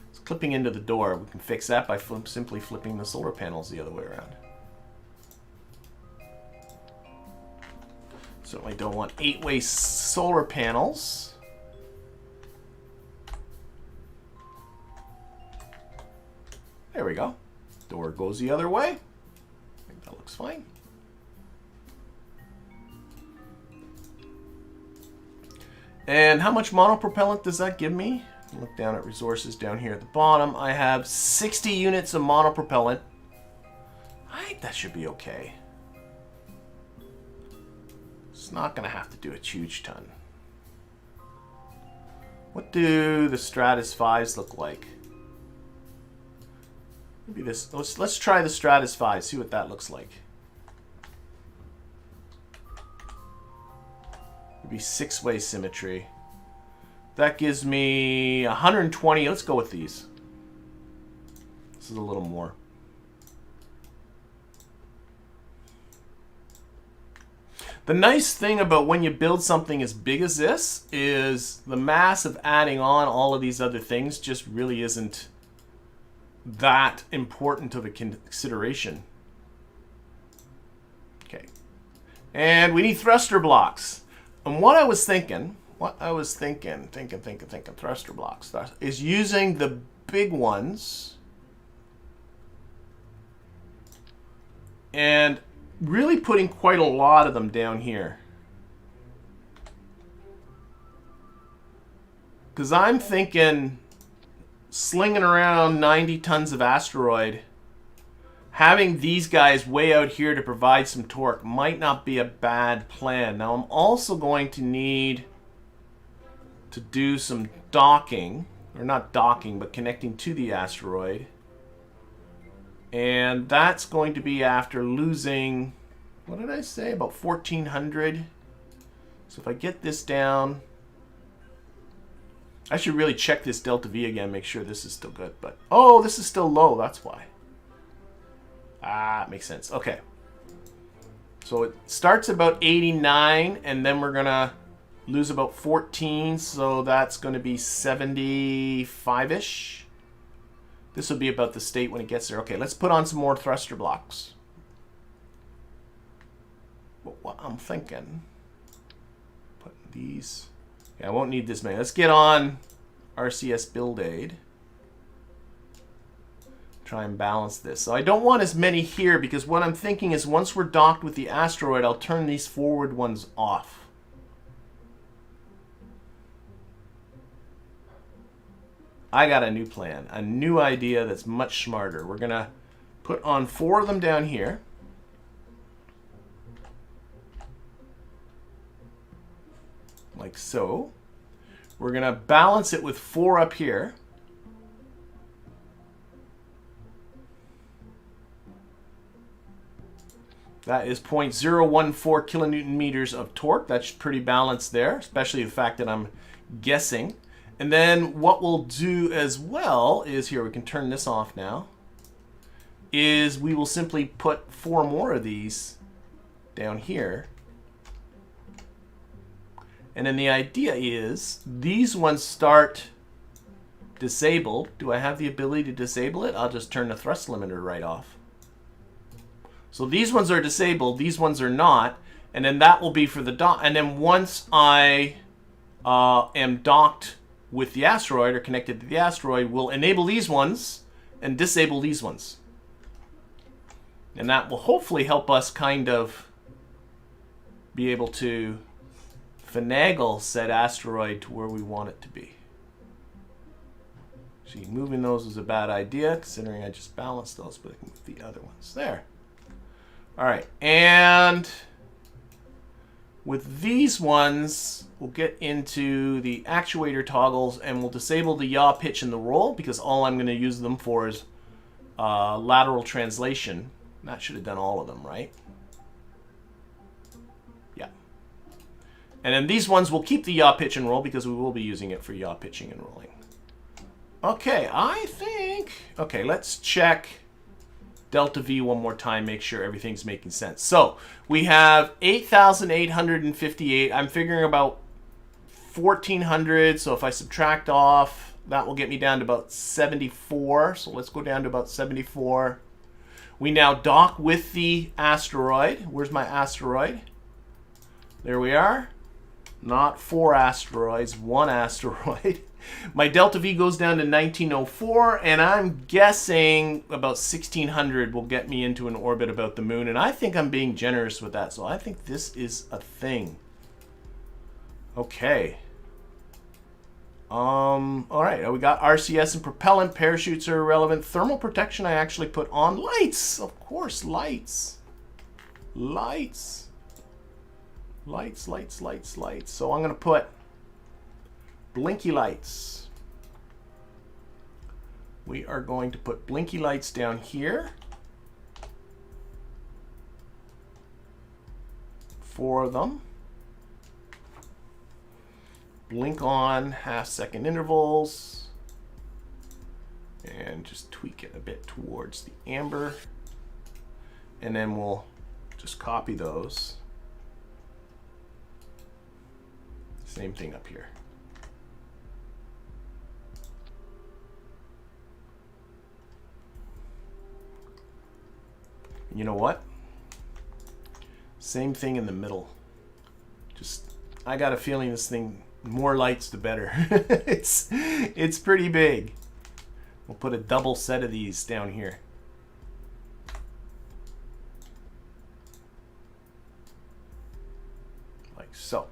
It's clipping into the door. We can fix that by simply flipping the solar panels the other way around. Certainly don't want 8-way solar panels. There we go. Door goes the other way. I think that looks fine. And how much monopropellant does that give me? Look down at resources down here at the bottom. I have 60 units of monopropellant. I think that should be okay. It's not going to have to do a huge ton. What do the Stratus 5s look like? Maybe this. Let's try the Stratus 5. See what that looks like. Maybe 6-way symmetry. That gives me 120. Let's go with these. This is a little more. The nice thing about when you build something as big as this is the mass of adding on all of these other things just really isn't that important of a consideration. Okay. And we need thruster blocks. And what I was thinking, thruster blocks, is using the big ones and really putting quite a lot of them down here. Because I'm thinking slinging around 90 tons of asteroid, having these guys way out here to provide some torque might not be a bad plan. Now I'm also going to need to do some docking, or not docking, but connecting to the asteroid. And that's going to be after losing, what did I say, about 1,400. So if I get this down, I should really check this delta V again, make sure this is still good. But oh, this is still low. That's why. Ah, makes sense. Okay. So it starts about 89, and then we're gonna lose about 14. So that's going to be 75-ish. This will be about the state when it gets there. Okay, let's put on some more thruster blocks. But what I'm thinking, putting these. Yeah, I won't need this many. Let's get on RCS Build Aid. Try and balance this. So I don't want as many here because what I'm thinking is once we're docked with the asteroid, I'll turn these forward ones off. I got a new plan, a new idea that's much smarter. We're going to put on 4 of them down here. Like so. We're going to balance it with 4 up here. That is 0.014 kilonewton meters of torque. That's pretty balanced there, especially the fact that I'm guessing. And then what we'll do as well is, here, we can turn this off now, is we will simply put 4 more of these down here. And then the idea is these ones start disabled. Do I have the ability to disable it? I'll just turn the thrust limiter right off. So these ones are disabled, these ones are not, and then that will be for the dock. And then once I am docked with the asteroid or connected to the asteroid, we'll enable these ones and disable these ones. And that will hopefully help us kind of be able to finagle said asteroid to where we want it to be. See, moving those was a bad idea considering I just balanced those, but I can move the other ones. There. All right, and with these ones, we'll get into the actuator toggles and we'll disable the yaw, pitch, and the roll because all I'm going to use them for is lateral translation. That should have done all of them, right? Yeah. And then these ones will keep the yaw, pitch, and roll because we will be using it for yaw, pitching, and rolling. Okay, I think... Okay, let's check delta V one more time, make sure everything's making sense. So we have 8,858. I'm figuring about 1,400. So if I subtract off, that will get me down to about 74. So let's go down to about 74. We now dock with the asteroid. Where's my asteroid? There we are. Not 4 asteroids, 1 asteroid. My delta V goes down to 1904, and I'm guessing about 1,600 will get me into an orbit about the moon, and I think I'm being generous with that, so I think this is a thing. Okay. All right, we got RCS and propellant. Parachutes are irrelevant. Thermal protection I actually put on. Lights, of course, lights. Lights. Lights, lights, lights, lights. So I'm going to put blinky lights. We are going to put blinky lights down here. 4 of them. Blink on half-second intervals. And just tweak it a bit towards the amber. And then we'll just copy those. Same thing up here. You know what? Same thing in the middle. Just, I got a feeling this thing, more lights the better. It's pretty big. We'll put a double set of these down here. Like so.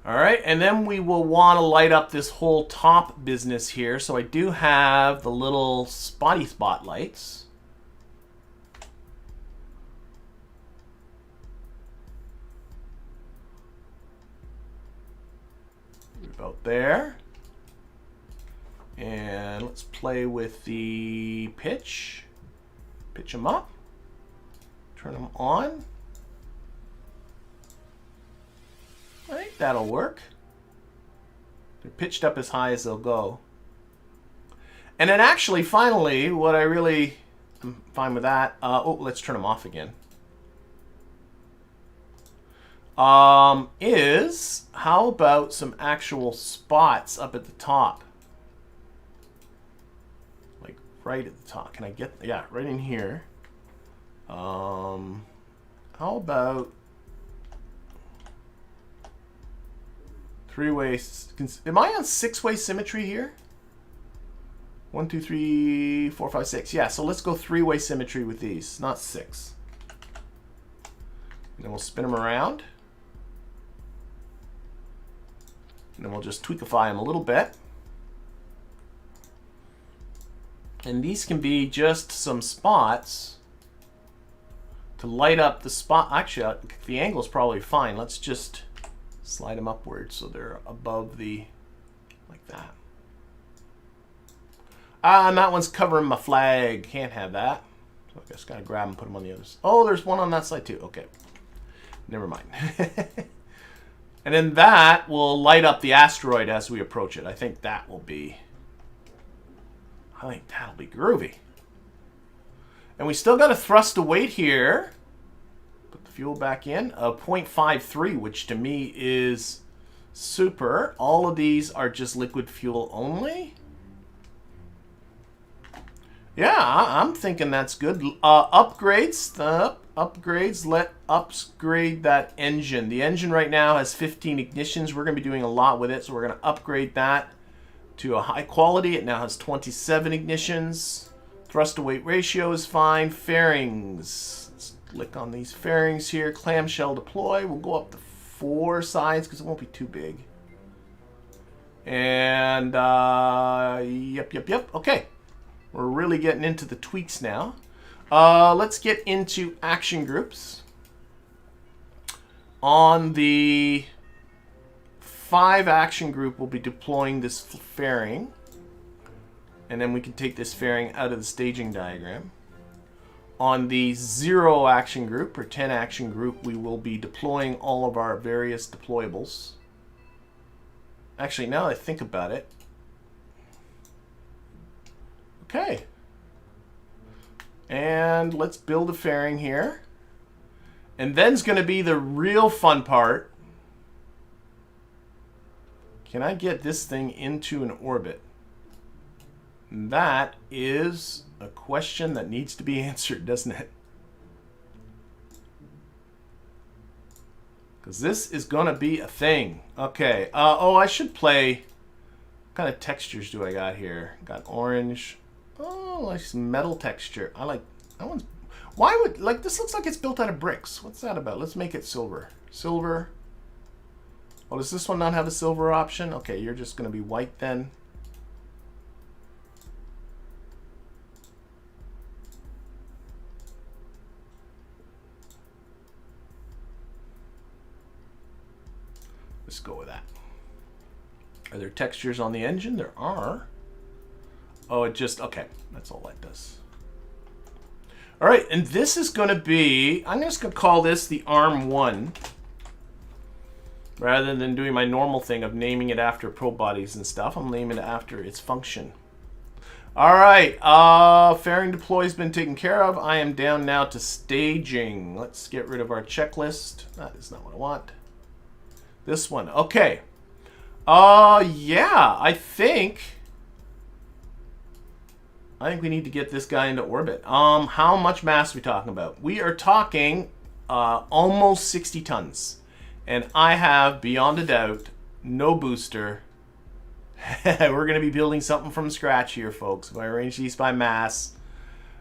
All right, and then we will want to light up this whole top business here. So I do have the little spotty spotlights. About there. And let's play with the pitch. Pitch them up. Turn them on. I think that'll work. They're pitched up as high as they'll go. And then actually, finally, what I really am fine with that. Oh, let's turn them off again. Is how about some actual spots up at the top? Like right at the top. Can I get, yeah, right in here. How about three-way, am I on 6-way symmetry here? 1, 2, 3, 4, 5, 6. Yeah, so let's go 3-way symmetry with these, not 6. And then we'll spin them around. And then we'll just tweakify them a little bit. And these can be just some spots to light up the spot. Actually, the angle is probably fine. Let's just slide them upwards so they're above the, like that. Ah, and that one's covering my flag. Can't have that. So I just gotta grab and put them on the others. Oh, there's one on that side too. Okay. Never mind. And then that will light up the asteroid as we approach it. I think that'll be groovy. And we still got to thrust a weight here. Put the fuel back in. 0.53, which to me is super. All of these are just liquid fuel only. Yeah, I'm thinking that's good. Upgrades. Upgrades. Let upgrade that engine. The engine right now has 15 ignitions. We're going to be doing a lot with it, so we're going to upgrade that to a high quality. It now has 27 ignitions. Thrust to weight ratio is fine. Fairings. Let's click on these fairings here. Clamshell deploy. We'll go up to 4 sides because it won't be too big. And yep. Okay. We're really getting into the tweaks now. Let's get into action groups. On the 5 action group, we'll be deploying this fairing. And then we can take this fairing out of the staging diagram. On the 0 action group, or 10 action group, we will be deploying all of our various deployables. Actually, now that I think about it. Okay. And let's build a fairing here. And then's going to be the real fun part. Can I get this thing into an orbit? And that is a question that needs to be answered, doesn't it? Because this is going to be a thing. Okay. Oh, I should play. What kind of textures do I got here? Got orange. Oh, like some metal texture. I like that one's. Why would, like, this looks like it's built out of bricks. What's that about? Let's make it silver. Silver. Oh, does this one not have a silver option? Okay, you're just going to be white then. Let's go with that. Are there textures on the engine? There are. Oh, it just, okay. That's all that does. All right, and this is going to be, I'm just going to call this the ARM 1. Rather than doing my normal thing of naming it after probe bodies and stuff, I'm naming it after its function. All right, fairing deploy has been taken care of. I am down now to staging. Let's get rid of our checklist. That is not what I want. This one, okay. Yeah, I think we need to get this guy into orbit. How much mass are we talking about? We are talking almost 60 tons. And I have, beyond a doubt, no booster. We're going to be building something from scratch here, folks. If I arrange these by mass,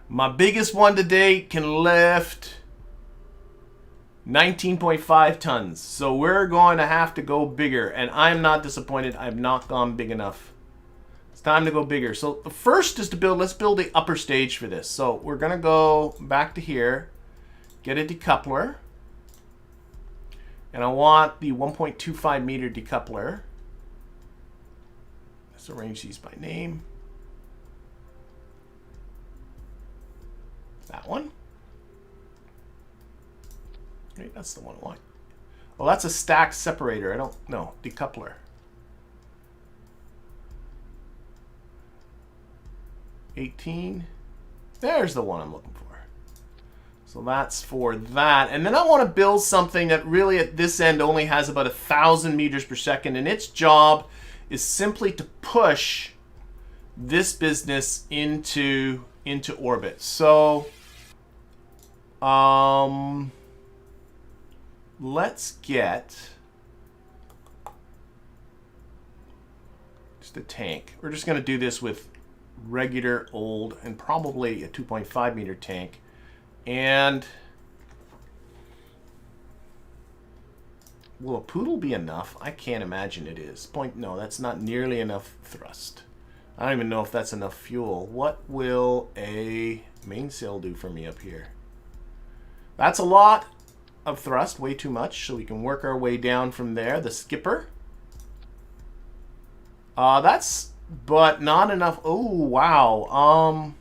my biggest one to date can lift 19.5 tons. So we're going to have to go bigger. And I'm not disappointed. I've not gone big enough. It's time to go bigger. So the first is to build, let's build the upper stage for this. So we're going to go back to here, get a decoupler. And I want the 1.25 meter decoupler. Let's arrange these by name. That one. Wait, that's the one I want. Well, that's a stack separator. I don't know. Decoupler. 18. There's the one I'm looking for. So that's for that. And then I want to build something that really at this end only has about 1,000 meters per second. And its job is simply to push this business into orbit. So let's get just a tank. We're just going to do this with regular old and probably a 2.5 meter tank. And will a poodle be enough? I can't imagine it is. No, that's not nearly enough thrust. I don't even know if that's enough fuel. What will a mainsail do for me up here? That's a lot of thrust, way too much, so we can work our way down from there. The skipper. That's, but not enough. Oh, wow.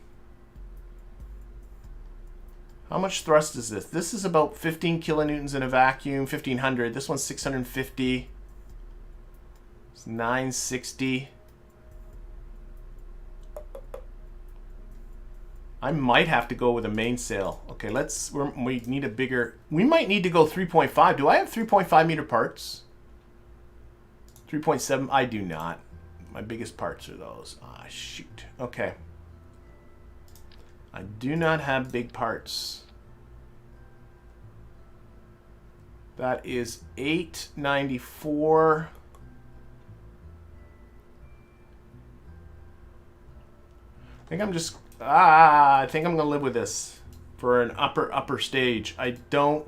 How much thrust is this? This is about 15 kilonewtons in a vacuum, 1500. This one's 650. It's 960. I might have to go with a mainsail. Okay, we need a bigger, we might need to go 3.5. Do I have 3.5 meter parts? 3.7, I do not. My biggest parts are those. Ah, shoot. Okay. I do not have big parts. That is 894. I think I'm gonna live with this for an upper stage. I don't,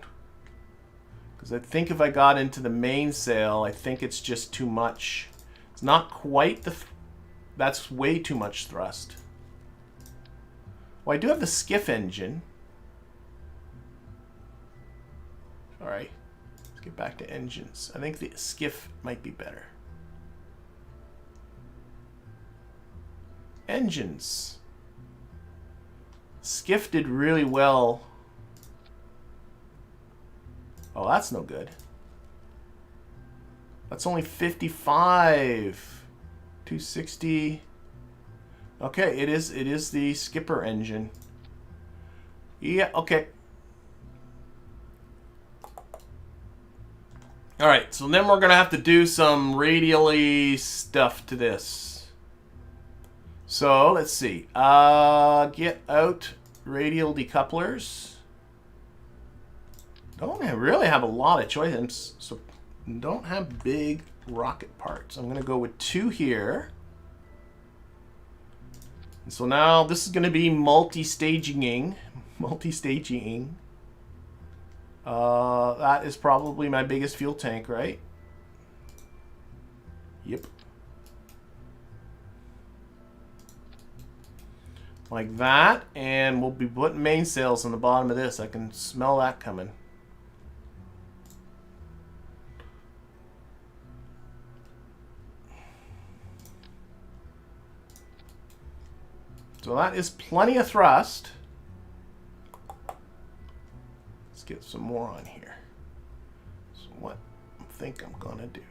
because I think if I got into the mainsail, I think it's just too much. It's not quite that's way too much thrust. Well, I do have the skiff engine. All right, let's get back to engines. I think the skiff might be better. Engines. Skiff did really well. Oh, that's no good. That's only 55. 260. Okay, it is the skipper engine. Yeah, okay. All right, so then we're gonna have to do some radially stuff to this. So let's see. Get out radial decouplers. Don't really have a lot of choices, so don't have big rocket parts. I'm gonna go with 2 here. And so now this is gonna be multi-staging. That is probably my biggest fuel tank, right? Yep. Like that, and we'll be putting mainsails on the bottom of this. I can smell that coming. So that is plenty of thrust. Let's get some more on here. So what I think I'm gonna do.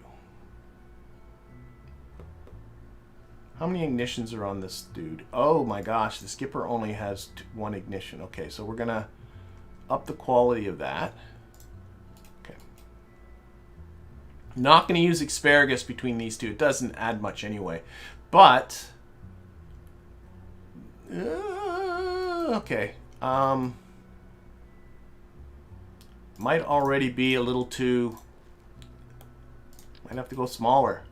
How many ignitions are on this dude? Oh my gosh, the skipper only has 1 ignition. Okay, so we're gonna up the quality of that. Okay. Not gonna use asparagus between these two. It doesn't add much anyway. But okay. Might already be a little too. Might have to go smaller.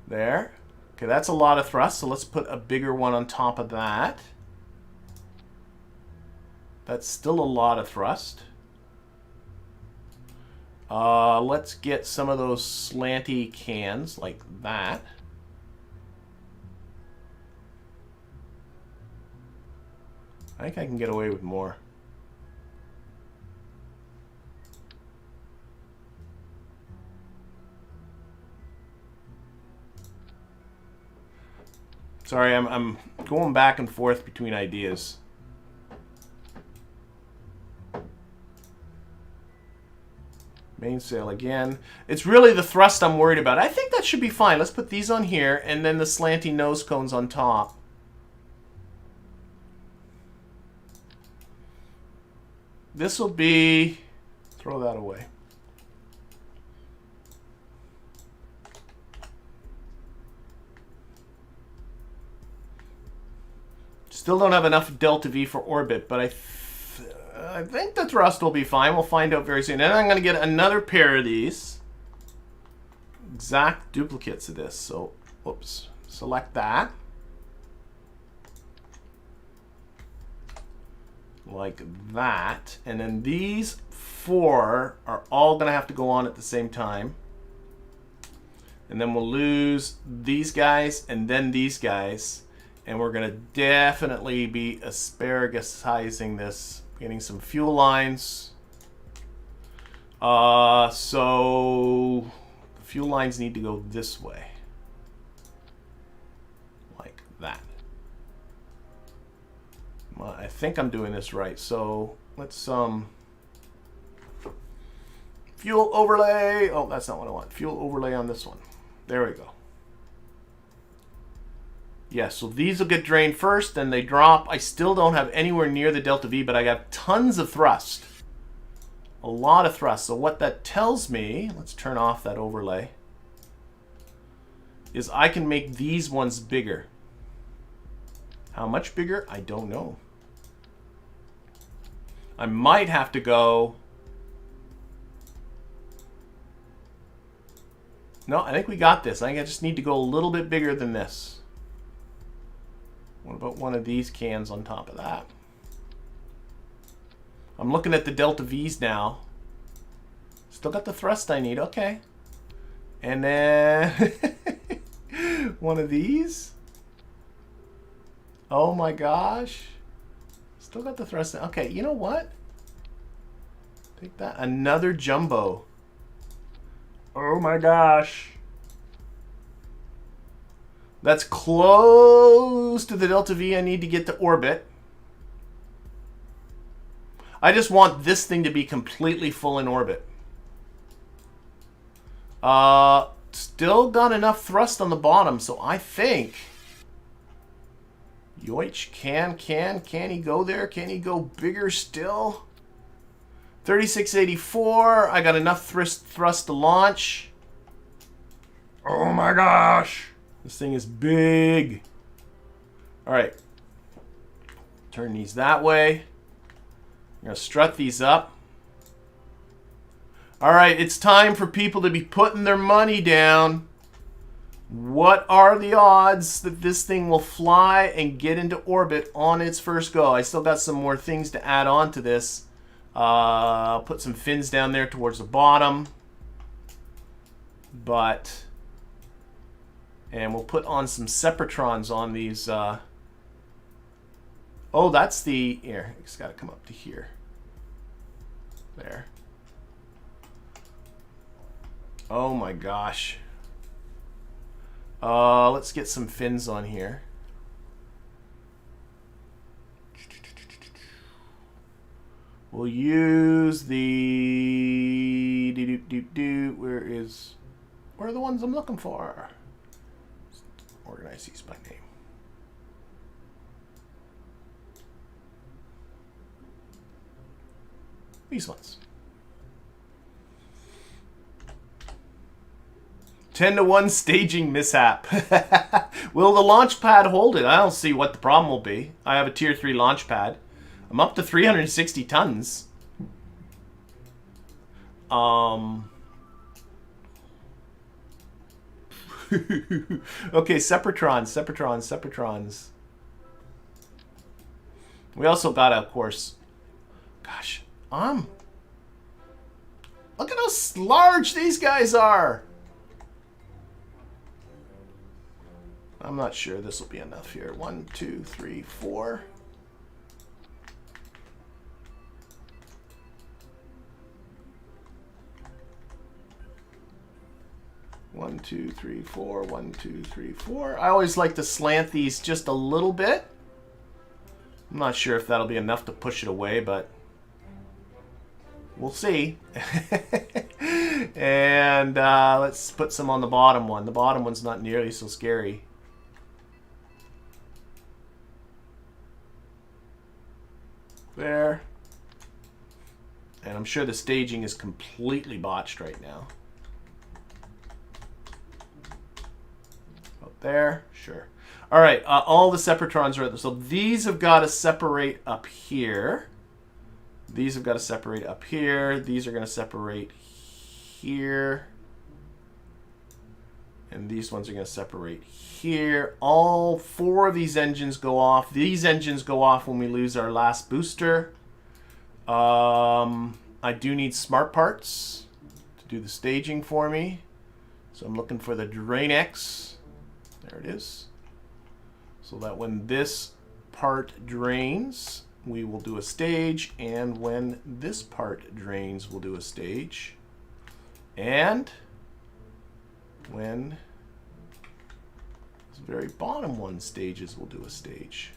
There. Okay, that's a lot of thrust, so let's put a bigger one on top of that. That's still a lot of thrust. Let's get some of those slanty cans like that. I think I can get away with more. Sorry, I'm going back and forth between ideas. Mainsail again. It's really the thrust I'm worried about. I think that should be fine. Let's put these on here, and then the slanty nose cones on top. This will be... throw that away. Still don't have enough delta V for orbit, but I think the thrust will be fine. We'll find out very soon. And I'm going to get another pair of these. Exact duplicates of this. So, whoops. Select that. Like that. And then these 4 are all going to have to go on at the same time. And then we'll lose these guys and then these guys. And we're going to definitely be asparagusizing this. Getting some fuel lines. So the fuel lines need to go this way. Like that. Well, I think I'm doing this right. So let's fuel overlay. Oh, that's not what I want. Fuel overlay on this one. There we go. Yeah, so these will get drained first, then they drop. I still don't have anywhere near the delta V, but I got tons of thrust. A lot of thrust. So what that tells me, let's turn off that overlay, is I can make these ones bigger. How much bigger? I don't know. I might have to go... No, I think we got this. I think I just need to go a little bit bigger than this. What about one of these cans on top of that? I'm looking at the delta V's now. Still got the thrust I need. Okay. And then one of these. Oh my gosh. Still got the thrust. Okay, you know what? Take that. Another jumbo. Oh my gosh. That's close to the delta V I need to get to orbit. I just want this thing to be completely full in orbit. Still got enough thrust on the bottom, so I think... Yoich, can he go there? Can he go bigger still? 3684, I got enough thrust to launch. Oh my gosh! This thing is big. All right. Turn these that way. I'm going to strut these up. All right, it's time for people to be putting their money down. What are the odds that this thing will fly and get into orbit on its first go? I still got some more things to add on to this. I'll put some fins down there towards the bottom. But... And we'll put on some separatrons on these. Oh, that's the... Here, it's got to come up to here. There. Oh my gosh. Let's get some fins on here. We'll use the... Where are the ones I'm looking for? Organize these by name. These ones. 10-to-1 staging mishap. Will the launch pad hold it? I don't see what the problem will be. I have a tier 3 launch pad. I'm up to 360 tons. Okay, Separatrons. We also got, of course, gosh, look at how large these guys are. I'm not sure this will be enough here. 1, 2, 3, 4. One, two, three, four. 1, 2, 3, 4. I always like to slant these just a little bit. I'm not sure if that'll be enough to push it away, but we'll see. And let's put some on the bottom one. The bottom one's not nearly so scary. There. And I'm sure the staging is completely botched right now. Up there, sure. All right, all the separatrons are at the, so these have got to separate up here. These have got to separate up here. These are going to separate here. And these ones are going to separate here. All 4 of these engines go off. These engines go off when we lose our last booster. I do need smart parts to do the staging for me. So I'm looking for the Drain X. There it is. So that when this part drains, we will do a stage. And when this part drains, we'll do a stage. And when this very bottom one stages, we'll do a stage.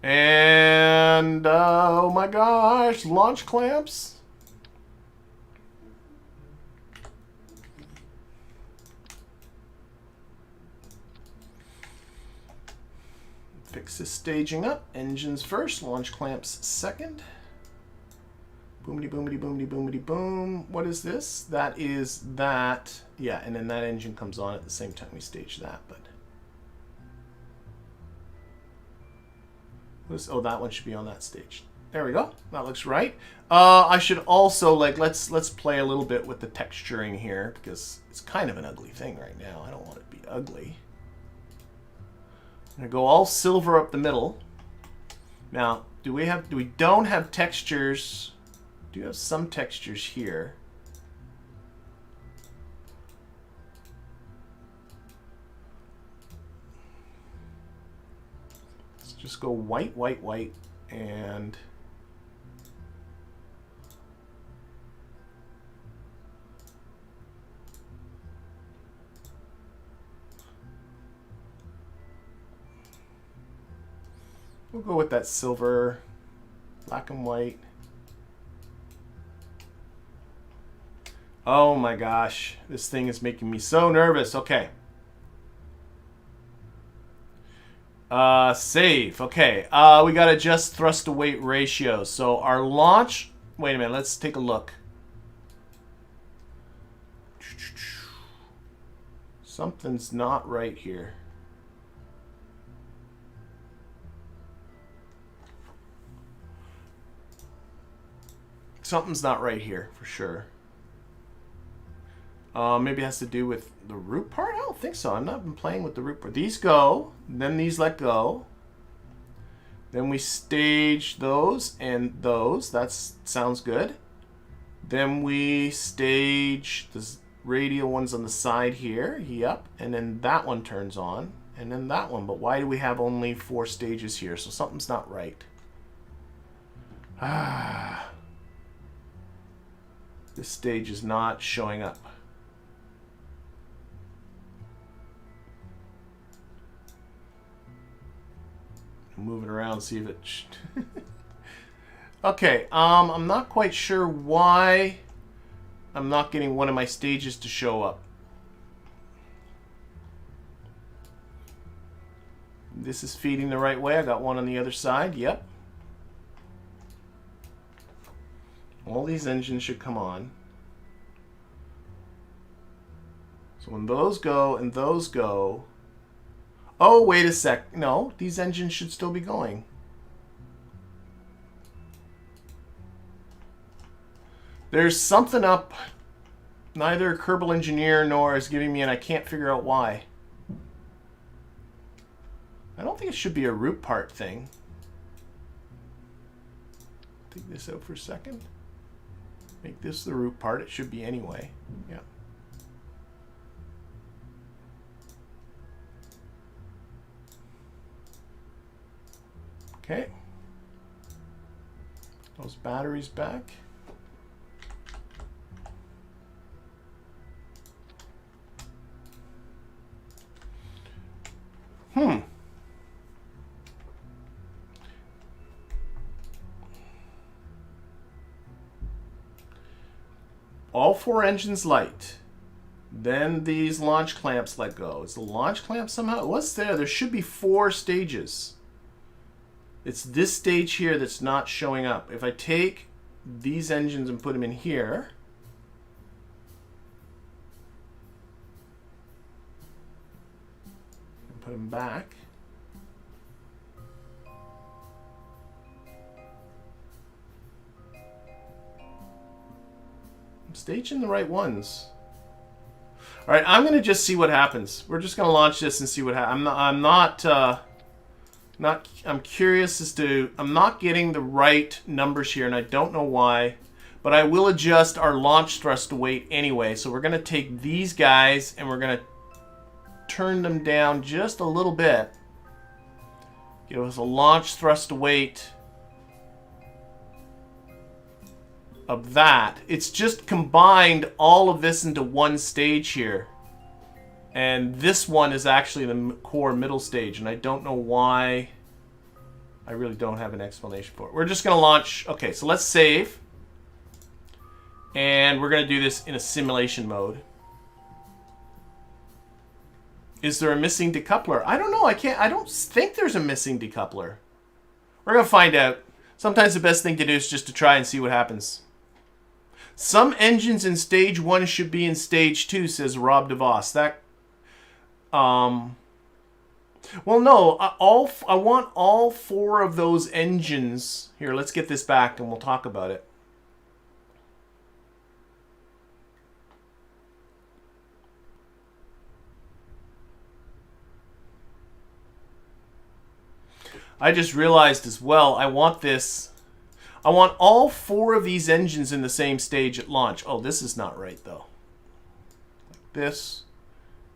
And oh my gosh, launch clamps. Fix this staging up. Engines first, launch clamps second. Boomity, boomity, boomity, boomity, boom. What is this? That is that. Yeah, and then that engine comes on at the same time we stage that. But oh, that one should be on that stage. There we go. That looks right. I should also, like, let's play a little bit with the texturing here because it's kind of an ugly thing right now. I don't want it to be ugly. I'm gonna go all silver up the middle. Now, we don't have textures. Do have some textures here. Let's just go white, white, white, and we'll go with that silver, black and white. Oh my gosh, this thing is making me so nervous. Okay. Save. Okay. We got to adjust thrust to weight ratio. So our launch, wait a minute, let's take a look. Something's not right here. Something's not right here for sure. Maybe it has to do with the root part? I don't think so. I've not been playing with the root part. These go, then these let go. Then we stage those and those. That sounds good. Then we stage the radial ones on the side here. Yep. And then that one turns on. And then that one. But why do we have only 4 stages here? So something's not right. This stage is not showing up. Move it around, see if it... Okay, I'm not quite sure why I'm not getting one of my stages to show up. This is feeding the right way. I got one on the other side. Yep. All these engines should come on. So when those go and those go... Oh, wait a sec. No, these engines should still be going. There's something up. Neither Kerbal Engineer nor is giving me, and I can't figure out why. I don't think it should be a root part thing. Take this out for a second. Make this the root part. It should be anyway. Yeah. Okay. Those batteries back. all 4 engines light. Then these launch clamps let go. Is the launch clamp somehow? What's there? There should be 4 stages. It's this stage here that's not showing up. If I take these engines and put them in here, and put them back, I'm staging the right ones. All right, I'm going to just see what happens. We're just going to launch this and see what happens. I'm curious as to, I'm not getting the right numbers here, and I don't know why, but I will adjust our launch thrust to weight anyway. So we're going to take these guys and we're going to turn them down just a little bit. Give us a launch thrust to weight of that. It's just combined all of this into one stage here. And this one is actually the core middle stage, and I don't know why. I really don't have an explanation for it. We're just going to launch. Okay, so let's save. And we're going to do this in a simulation mode. Is there a missing decoupler? I don't know. I don't think there's a missing decoupler. We're going to find out. Sometimes the best thing to do is just to try and see what happens. Some engines in stage 1 should be in stage 2, says Rob DeVos. That, well, no, I want all 4 of those engines. Here, let's get this back and we'll talk about it. I just realized as well, I want all 4 of these engines in the same stage at launch. Oh, this is not right, though. Like this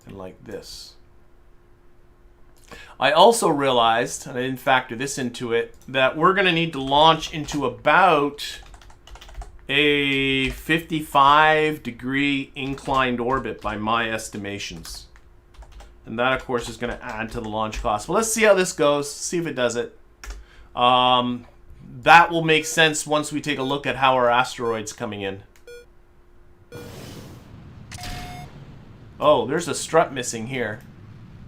and like this. I also realized, and I didn't factor this into it, that we're going to need to launch into about a 55-degree inclined orbit by my estimations. And that, of course, is going to add to the launch cost. Well, let's see how this goes, see if it does it. That will make sense once we take a look at how our asteroid's coming in. Oh, there's a strut missing here.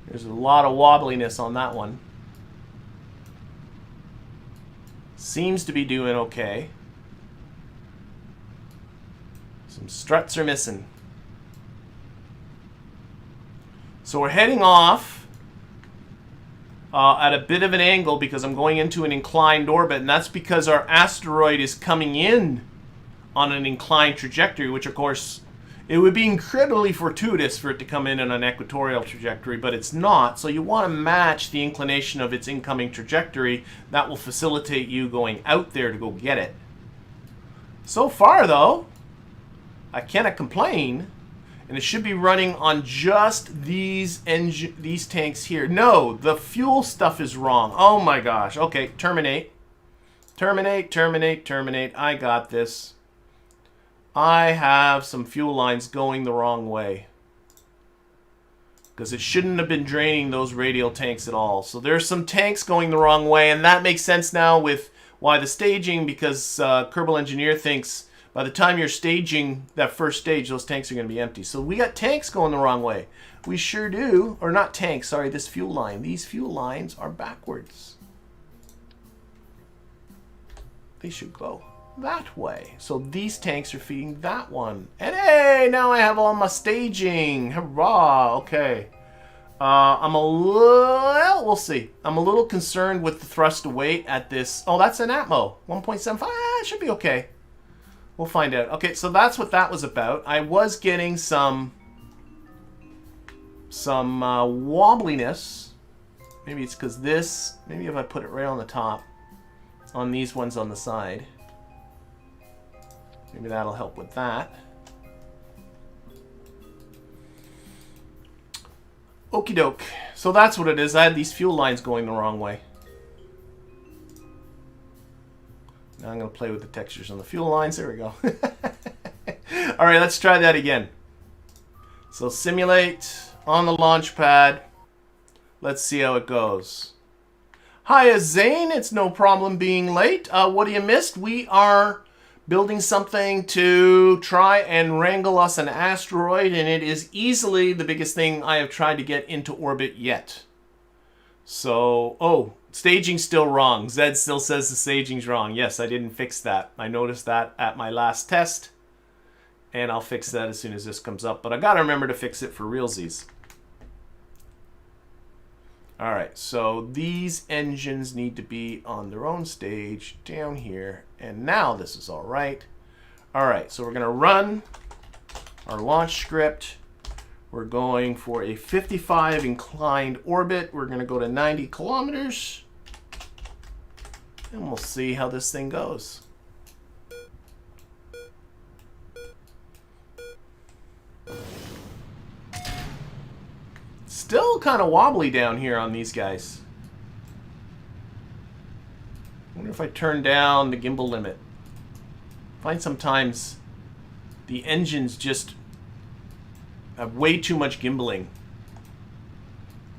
There's a lot of wobbliness on that one. Seems to be doing okay. Some struts are missing. So we're heading off at a bit of an angle because I'm going into an inclined orbit, and that's because our asteroid is coming in on an inclined trajectory, which of course it would be incredibly fortuitous for it to come in on an equatorial trajectory, but it's not. So you want to match the inclination of its incoming trajectory. That will facilitate you going out there to go get it. So far though, I cannot complain. And it should be running on just these tanks here. No, the fuel stuff is wrong. Oh my gosh. Okay, terminate. Terminate, terminate, terminate. I got this. I have some fuel lines going the wrong way. Because it shouldn't have been draining those radial tanks at all. So there's some tanks going the wrong way, and that makes sense now with why the staging, because Kerbal Engineer thinks by the time you're staging that first stage, those tanks are going to be empty. So we got tanks going the wrong way. We sure do. Or not tanks, sorry, this fuel line. These fuel lines are backwards. They should go that way. So these tanks are feeding that one. And hey, now I have all my staging. Hurrah, okay. We'll see. I'm a little concerned with the thrust to weight at this. Oh, that's an Atmo. 1.75, it should be okay. We'll find out. Okay, so that's what that was about. I was getting some wobbliness. Maybe it's because this. Maybe if I put it right on the top, on these ones on the side. Maybe that'll help with that. Okie doke. So that's what it is. I had these fuel lines going the wrong way. Now I'm going to play with the textures on the fuel lines. There we go. All right, let's try that again. So simulate on the launch pad. Let's see how it goes. Hiya, Zane. It's no problem being late. What do you missed? We are building something to try and wrangle us an asteroid, and it is easily the biggest thing I have tried to get into orbit yet. So, oh, staging's still wrong. Zed still says the staging's wrong. Yes, I didn't fix that. I noticed that at my last test, and I'll fix that as soon as this comes up. But I gotta remember to fix it for realsies. All right, so these engines need to be on their own stage down here, and now this is all right. All right, so we're gonna run our launch script. We're going for a 55 inclined orbit. We're gonna go to 90 kilometers, and we'll see how this thing goes. Still kind of wobbly down here on these guys. I wonder if I turn down the gimbal limit. I find sometimes the engines just have way too much gimbaling.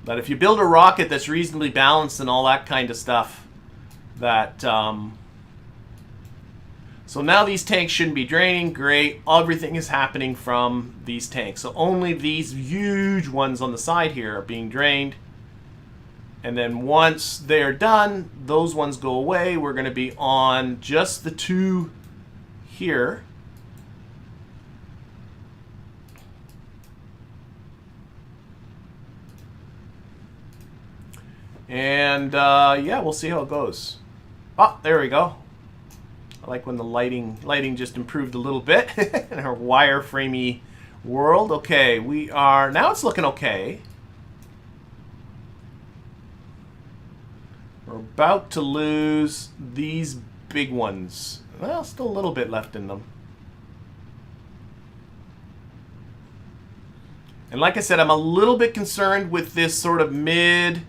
But if you build a rocket that's reasonably balanced and all that kind of stuff, that so now these tanks shouldn't be draining. Great. Everything is happening from these tanks. So only these huge ones on the side here are being drained. And then once they're done, those ones go away. We're going to be on just the two here. And yeah, we'll see how it goes. Oh, there we go. I like when the lighting just improved a little bit in our wireframey world. Okay, we are, now it's looking okay. We're about to lose these big ones. Well, still a little bit left in them. And like I said, I'm a little bit concerned with this sort of mid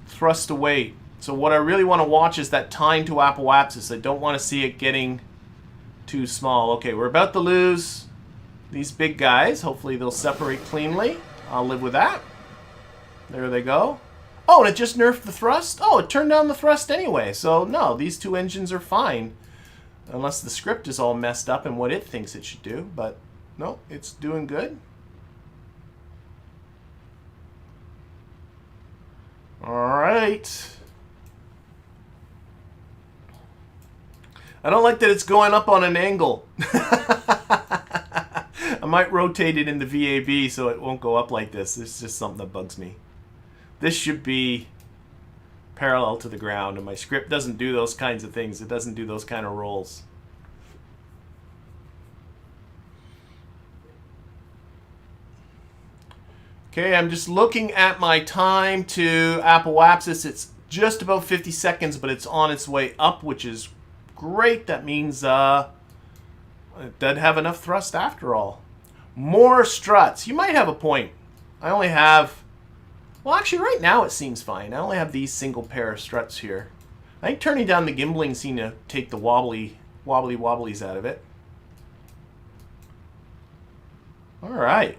thrust away. So what I really want to watch is that time to apoapsis. I don't want to see it getting too small. Okay, we're about to lose these big guys. Hopefully they'll separate cleanly. I'll live with that. There they go. Oh, and it just nerfed the thrust? Oh, it turned down the thrust anyway. So no, these two engines are fine. Unless the script is all messed up in what it thinks it should do. But no, it's doing good. All right. I don't like that it's going up on an angle. I might rotate it in the VAB so it won't go up like this. It's just something that bugs me. This should be parallel to the ground, and my script doesn't do those kinds of things. It doesn't do those kind of rolls. Okay, I'm just looking at my time to apoapsis. It's just about 50 seconds, but it's on its way up, which is great. That means it doesn't have enough thrust after all. More struts. You might have a point. I only have, well, actually right now it seems fine. I only have these single pair of struts here. I think turning down the gimbaling seemed to take the wobblies out of it. All right.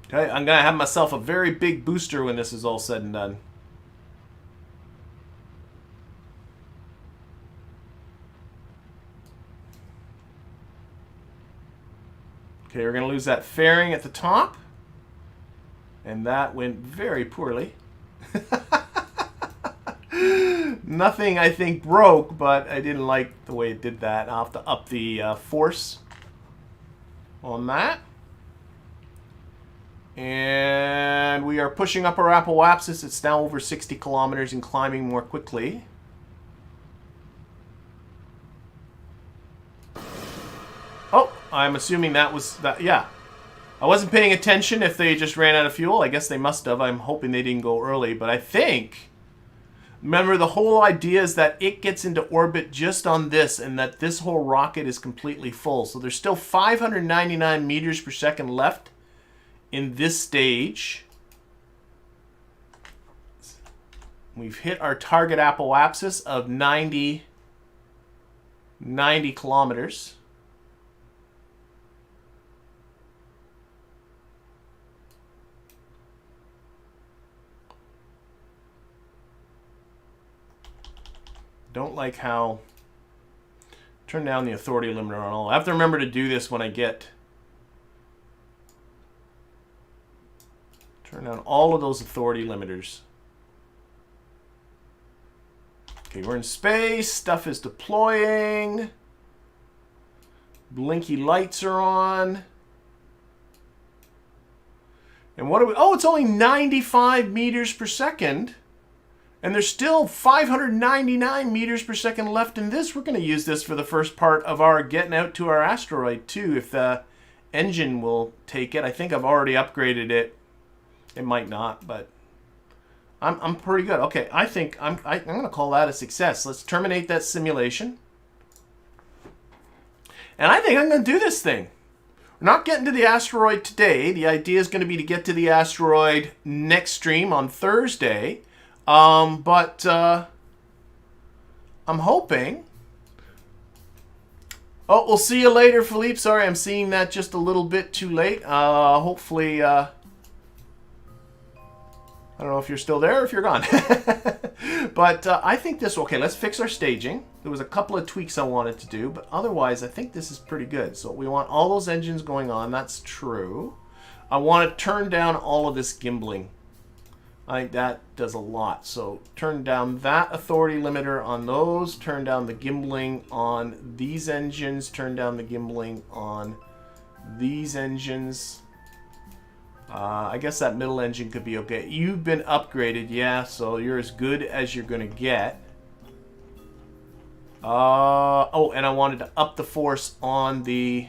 Okay, I'm going to have myself a very big booster when this is all said and done. Okay, we're going to lose that fairing at the top. And that went very poorly. Nothing, I think, broke, but I didn't like the way it did that. I'll have to up the force on that. And we are pushing up our apoapsis. It's now over 60 kilometers and climbing more quickly. Oh, I'm assuming that was that. Yeah, I wasn't paying attention if they just ran out of fuel. I guess they must have. I'm hoping they didn't go early, but I think, remember, the whole idea is that it gets into orbit just on this, and that this whole rocket is completely full. So there's still 599 meters per second left in this stage. We've hit our target apoapsis of 90 kilometers. Don't like how... Turn down the authority limiter on all. I have to remember to do this when I get... Turn down all of those authority limiters. Okay, we're in space. Stuff is deploying. Blinky lights are on. And what do we... Oh, it's only 95 meters per second. And there's still 599 meters per second left in this. We're going to use this for the first part of our getting out to our asteroid, too, if the engine will take it. I think I've already upgraded it. It might not, but I'm pretty good. Okay, I think I'm going to call that a success. Let's terminate that simulation. And I think I'm going to do this thing. We're not getting to the asteroid today. The idea is going to be to get to the asteroid next stream on Thursday. But I'm hoping... Oh, we'll see you later, Philippe. Sorry, I'm seeing that just a little bit too late. Hopefully... I don't know if you're still there or if you're gone. But I think this... Okay, let's fix our staging. There was a couple of tweaks I wanted to do, but otherwise I think this is pretty good. So we want all those engines going on. That's true. I want to turn down all of this gimbling. I think that does a lot. So turn down that authority limiter on those. Turn down the gimbling on these engines. Turn down the gimbling on these engines. I guess that middle engine could be okay. You've been upgraded, yeah, so you're as good as you're going to get. Oh, and I wanted to up the force on the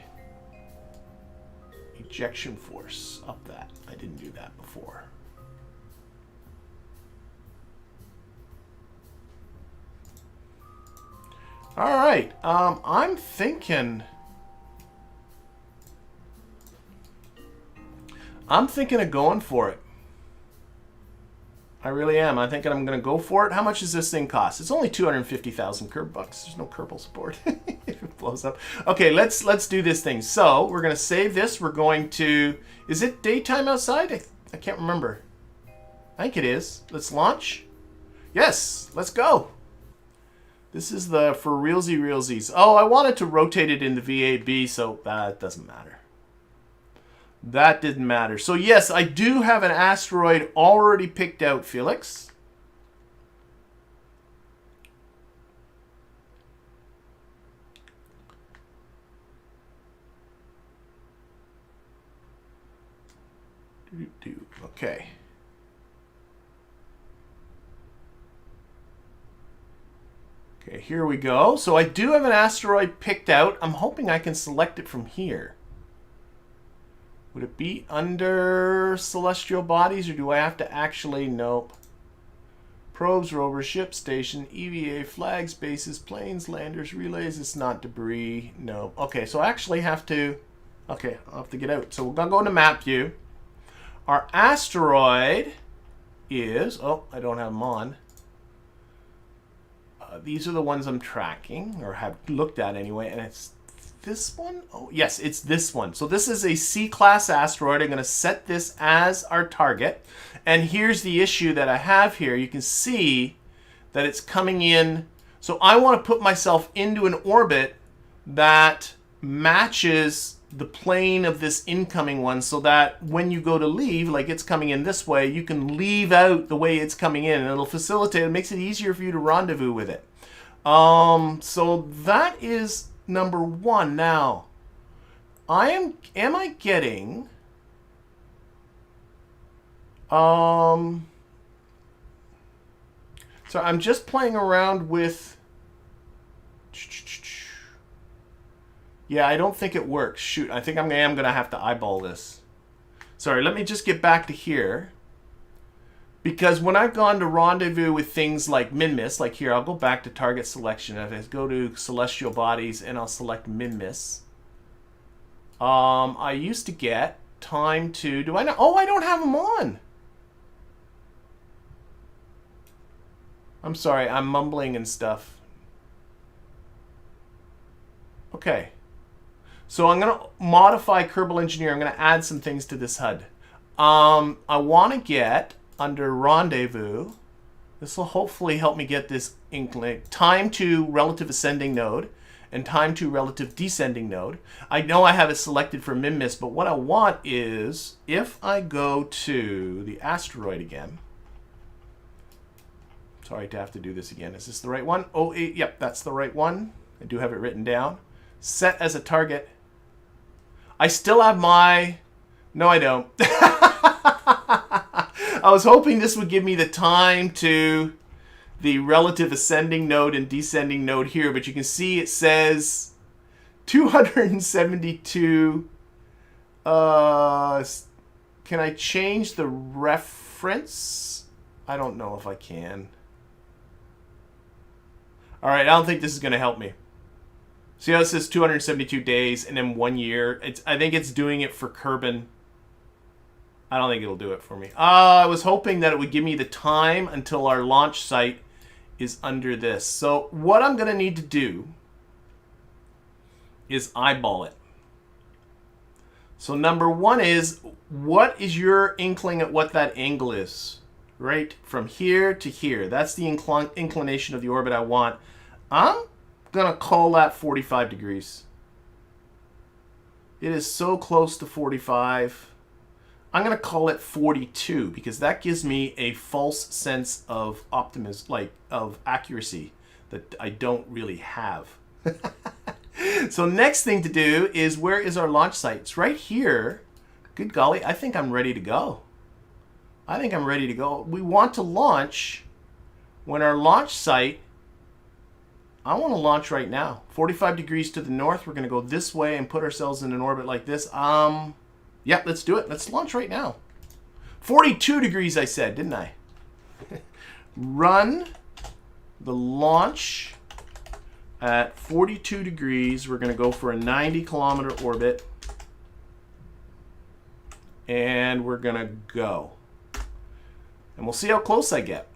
ejection force. Up that. I didn't do that before. All right. I'm thinking of going for it. I really am. I'm thinking I'm going to go for it. How much does this thing cost? It's only 250,000 Kerb bucks. There's no Kerbal support if it blows up. Okay, let's do this thing. So we're going to save this. We're going to... Is it daytime outside? I can't remember. I think it is. Let's launch. Yes, let's go. This is the for realsies. Oh, I wanted to rotate it in the VAB, so that doesn't matter. That didn't matter. So yes, I do have an asteroid already picked out, Felix. Okay. Okay, here we go. So I do have an asteroid picked out. I'm hoping I can select it from here. Would it be under celestial bodies, or do I have to actually... Nope. Probes, rovers, ships, station, EVA, flags, bases, planes, landers, relays. It's not debris. No. Okay, so I actually have to... Okay, I'll have to get out. So we're going to go into map view. Our asteroid is... Oh, I don't have them on. These are the ones I'm tracking, or have looked at anyway, and it's this one? Oh, yes, it's this one. So this is a C-class asteroid. I'm going to set this as our target. And here's the issue that I have here. You can see that it's coming in. So I want to put myself into an orbit that matches the plane of this incoming one, so that when you go to leave, like it's coming in this way, you can leave out the way it's coming in, and it'll facilitate, it makes it easier for you to rendezvous with it. So that is number one. Now, am I getting, so I'm just playing around with, yeah, I don't think it works. Shoot, I think I am going to have to eyeball this. Sorry, let me just get back to here. Because when I've gone to rendezvous with things like min-miss, like here, I'll go back to target selection. If I go to celestial bodies and I'll select min-miss. I used to get time to, do I know? Oh, I don't have them on. I'm sorry, I'm mumbling and stuff. Okay. So I'm going to modify Kerbal Engineer. I'm going to add some things to this HUD. I want to get under rendezvous. This will hopefully help me get this time to relative ascending node and time to relative descending node. I know I have it selected for MIMIS, but what I want is, if I go to the asteroid again, sorry to have to do this again. Is this the right one? Oh, yep, that's the right one. I do have it written down. Set as a target. I still have my... No, I don't. I was hoping this would give me the time to the relative ascending node and descending node here, but you can see it says 272. Can I change the reference? I don't know if I can. All right, I don't think this is going to help me. See how it says 272 days and then 1 year? I think it's doing it for Kerbin. I don't think it'll do it for me. I was hoping that it would give me the time until our launch site is under this. So what I'm going to need to do is eyeball it. So number one is, what is your inkling at what that angle is? Right from here to here. That's the inclination of the orbit I want. I'm going to call that 45 degrees. It is so close to 45. I'm going to call it 42 because that gives me a false sense of optimism, like of accuracy that I don't really have. So next thing to do is, where is our launch site? It's right here. Good golly, I think I'm ready to go. I think I'm ready to go. We want to launch when our launch site, I want to launch right now. 45 degrees to the north. We're going to go this way and put ourselves in an orbit like this. Yeah, let's do it. Let's launch right now. 42 degrees I said, didn't I? Run the launch at 42 degrees. We're going to go for a 90-kilometer orbit. And we're going to go. And we'll see how close I get.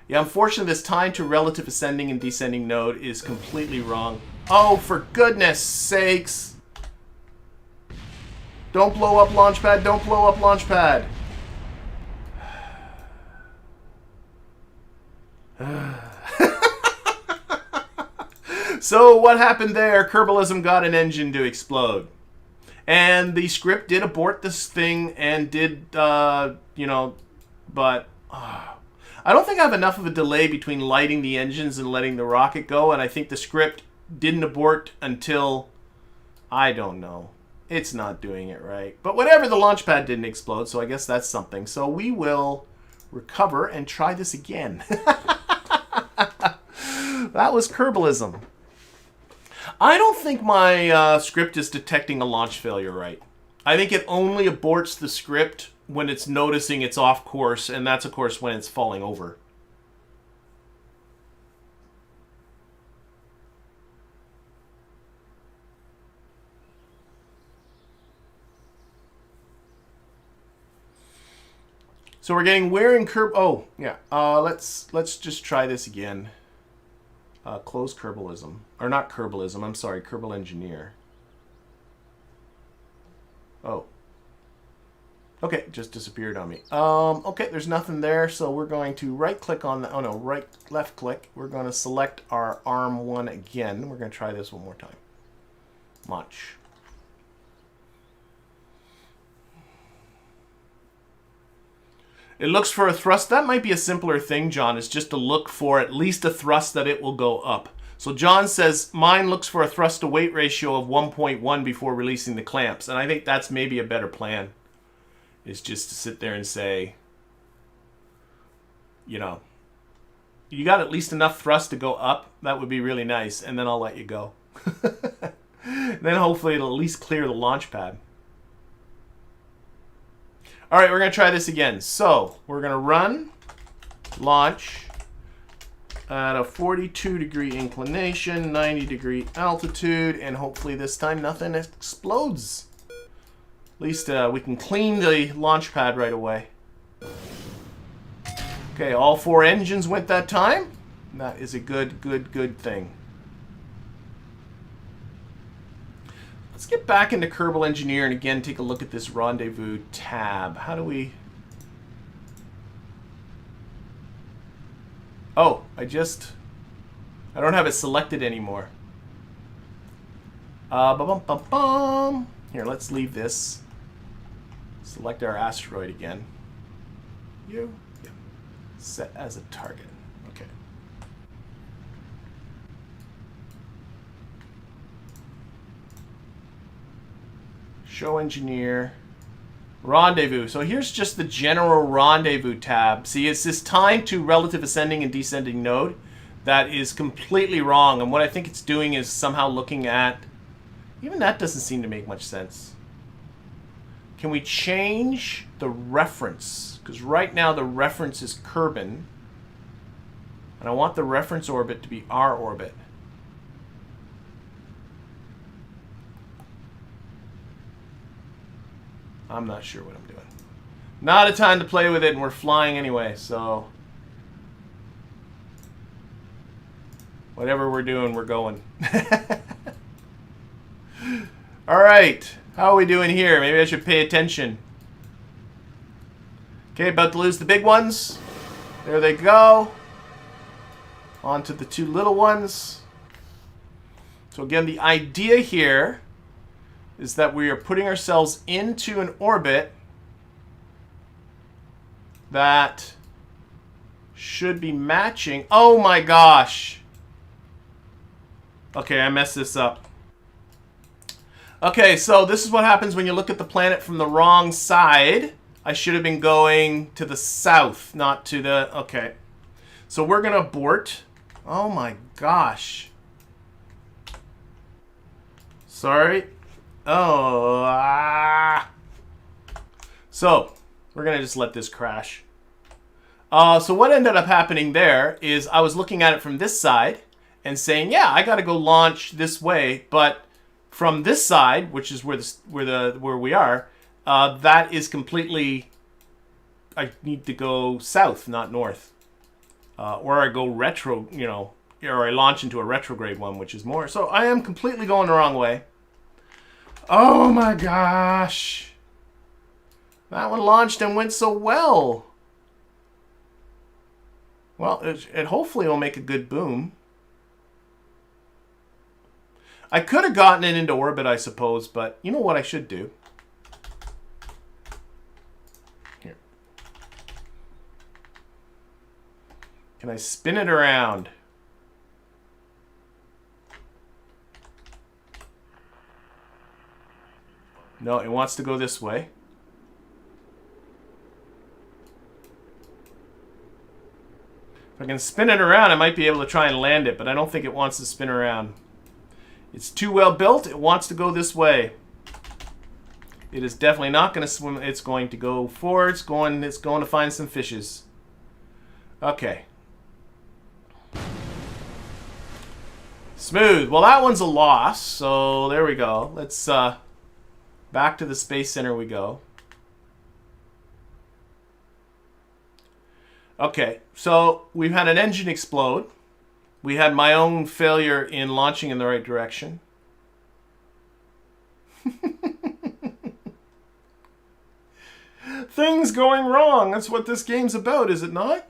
Yeah, unfortunately, this time to relative ascending and descending node is completely wrong. Oh, for goodness sakes. Don't blow up Launchpad. Don't blow up Launchpad. So what happened there? Kerbalism got an engine to explode. And the script did abort this thing and did, you know, but... I don't think I have enough of a delay between lighting the engines and letting the rocket go, and I think the script didn't abort until... I don't know. It's not doing it right. But whatever, the launch pad didn't explode, so I guess that's something. So we will recover and try this again. That was Kerbalism. I don't think my script is detecting a launch failure right. I think it only aborts the script when it's noticing it's off course, and that's, of course, when it's falling over. So we're getting where in Kerb... Oh, yeah. Let's just try this again. Close Kerbalism. Or not Kerbalism, I'm sorry, Kerbal Engineer. Oh. Okay, it just disappeared on me. Okay, there's nothing there, so we're going to right-click on the... Oh, no, left-click. We're going to select our ARM 1 again. We're going to try this one more time. Launch. It looks for a thrust. That might be a simpler thing, John, is just to look for at least a thrust that it will go up. So John says, mine looks for a thrust to weight ratio of 1.1 before releasing the clamps. And I think that's maybe a better plan, is just to sit there and say, you know, you got at least enough thrust to go up. That would be really nice. And then I'll let you go. Then hopefully it'll at least clear the launch pad. All right, we're going to try this again. So we're going to run, launch at a 42-degree inclination, 90-degree altitude, and hopefully this time nothing explodes. At least we can clean the launch pad right away. Okay, all 4 engines went that time. That is a good thing. Let's get back into Kerbal Engineer and again take a look at this rendezvous tab. How do we... I don't have it selected anymore. Ba-bum-bum-bum. Here, let's leave this. Select our asteroid again. Yeah. Set as a target. Okay. Show engineer. Rendezvous. So here's just the general rendezvous tab. See, it's this time to relative ascending and descending node that is completely wrong. And what I think it's doing is somehow looking at... Even that doesn't seem to make much sense. Can we change the reference? Because right now the reference is Kerbin. And I want the reference orbit to be our orbit. I'm not sure what I'm doing. Not a time to play with it, and we're flying anyway, so... Whatever we're doing, we're going. Alright, how are we doing here? Maybe I should pay attention. Okay, about to lose the big ones. There they go. On to the two little ones. So again, the idea here is that we are putting ourselves into an orbit that should be matching. Oh my gosh. Okay, I messed this up. Okay, so this is what happens when you look at the planet from the wrong side. I should have been going to the south, not to the... Okay. So we're going to abort. Oh my gosh. Sorry. Oh. So, we're going to just let this crash. So what ended up happening there is I was looking at it from this side and saying, yeah, I got to go launch this way, but from this side, which is where we are, that is completely, I need to go south, not north. Or I go retro, you know, or I launch into a retrograde one, which is more. So I am completely going the wrong way. Oh my gosh. That one launched and went so well. Well, it hopefully will make a good boom. I could have gotten it into orbit, I suppose, but you know what I should do? Here. Can I spin it around? No, it wants to go this way. If I can spin it around, I might be able to try and land it, but I don't think it wants to spin around. It's too well built. It wants to go this way. It is definitely not going to swim. It's going to go forward. It's going to find some fishes. Okay. Smooth. Well, that one's a loss. So there we go. Let's back to the Space Center we go. Okay. So we've had an engine explode. We had my own failure in launching in the right direction. Things going wrong. That's what this game's about, is it not?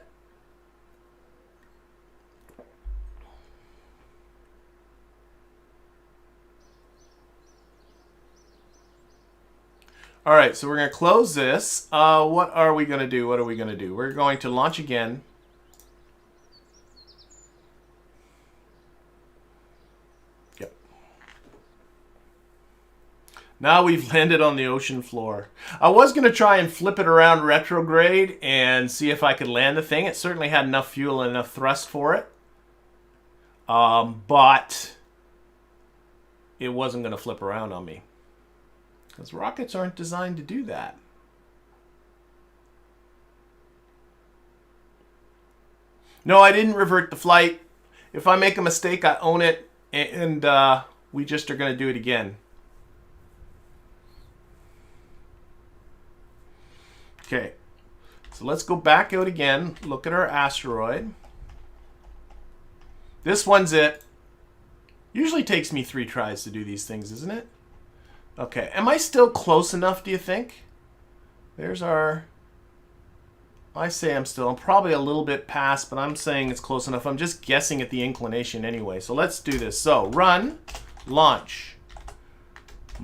All right, so we're going to close this. What are we going to do? What are we going to do? We're going to launch again. Now we've landed on the ocean floor. I was going to try and flip it around retrograde and see if I could land the thing. It certainly had enough fuel and enough thrust for it. But it wasn't going to flip around on me. Because rockets aren't designed to do that. No, I didn't revert the flight. If I make a mistake, I own it. And we just are going to do it again. Okay, so let's go back out again, look at our asteroid. This one's it. Usually takes me 3 tries to do these things, isn't it? Okay, am I still close enough, do you think? There's our... I say I'm probably a little bit past, but I'm saying it's close enough. I'm just guessing at the inclination anyway. So let's do this. So run, launch,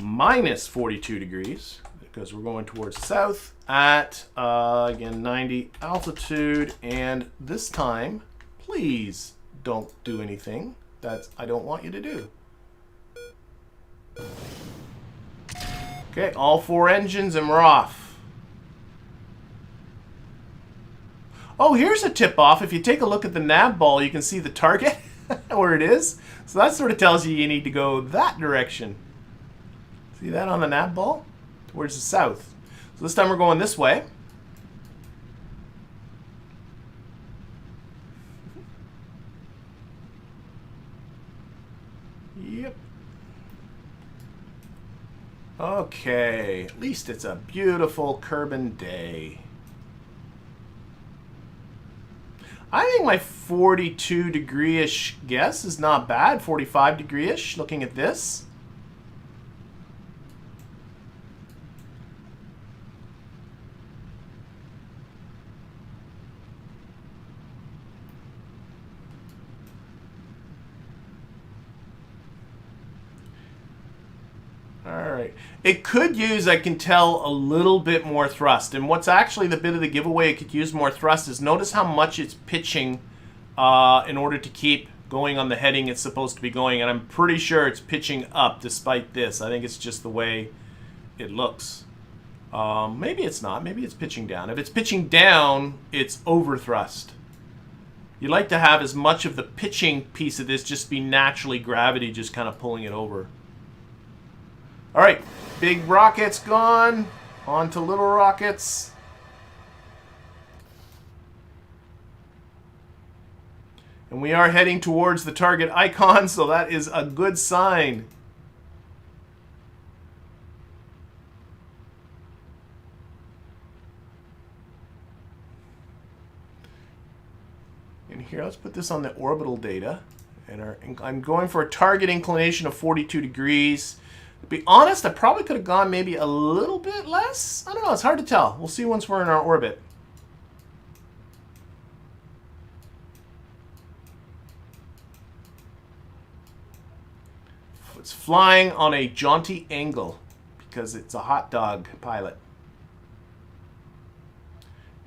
minus 42 degrees, because we're going towards the south at, again, 90 altitude. And this time, please don't do anything that I don't want you to do. Okay, all 4 engines and we're off. Oh, here's a tip-off. If you take a look at the Navball, you can see the target where it is. So that sort of tells you need to go that direction. See that on the Navball? Towards the south. So this time we're going this way. Yep. Okay, at least it's a beautiful Kerbal day. I think my 42 degree-ish guess is not bad. 45 degree-ish, looking at this. Alright. It could use, I can tell, a little bit more thrust. And what's actually the bit of the giveaway it could use more thrust is notice how much it's pitching in order to keep going on the heading it's supposed to be going. And I'm pretty sure it's pitching up despite this. I think it's just the way it looks. Maybe it's not. Maybe it's pitching down. If it's pitching down, it's over thrust. You like to have as much of the pitching piece of this just be naturally gravity just kind of pulling it over. All right, big rockets gone. On to little rockets. And we are heading towards the target icon, so that is a good sign. And here, let's put this on the orbital data. And I'm going for a target inclination of 42 degrees. To be honest, I probably could have gone maybe a little bit less. I don't know. It's hard to tell. We'll see once we're in our orbit. It's flying on a jaunty angle because it's a hot dog pilot.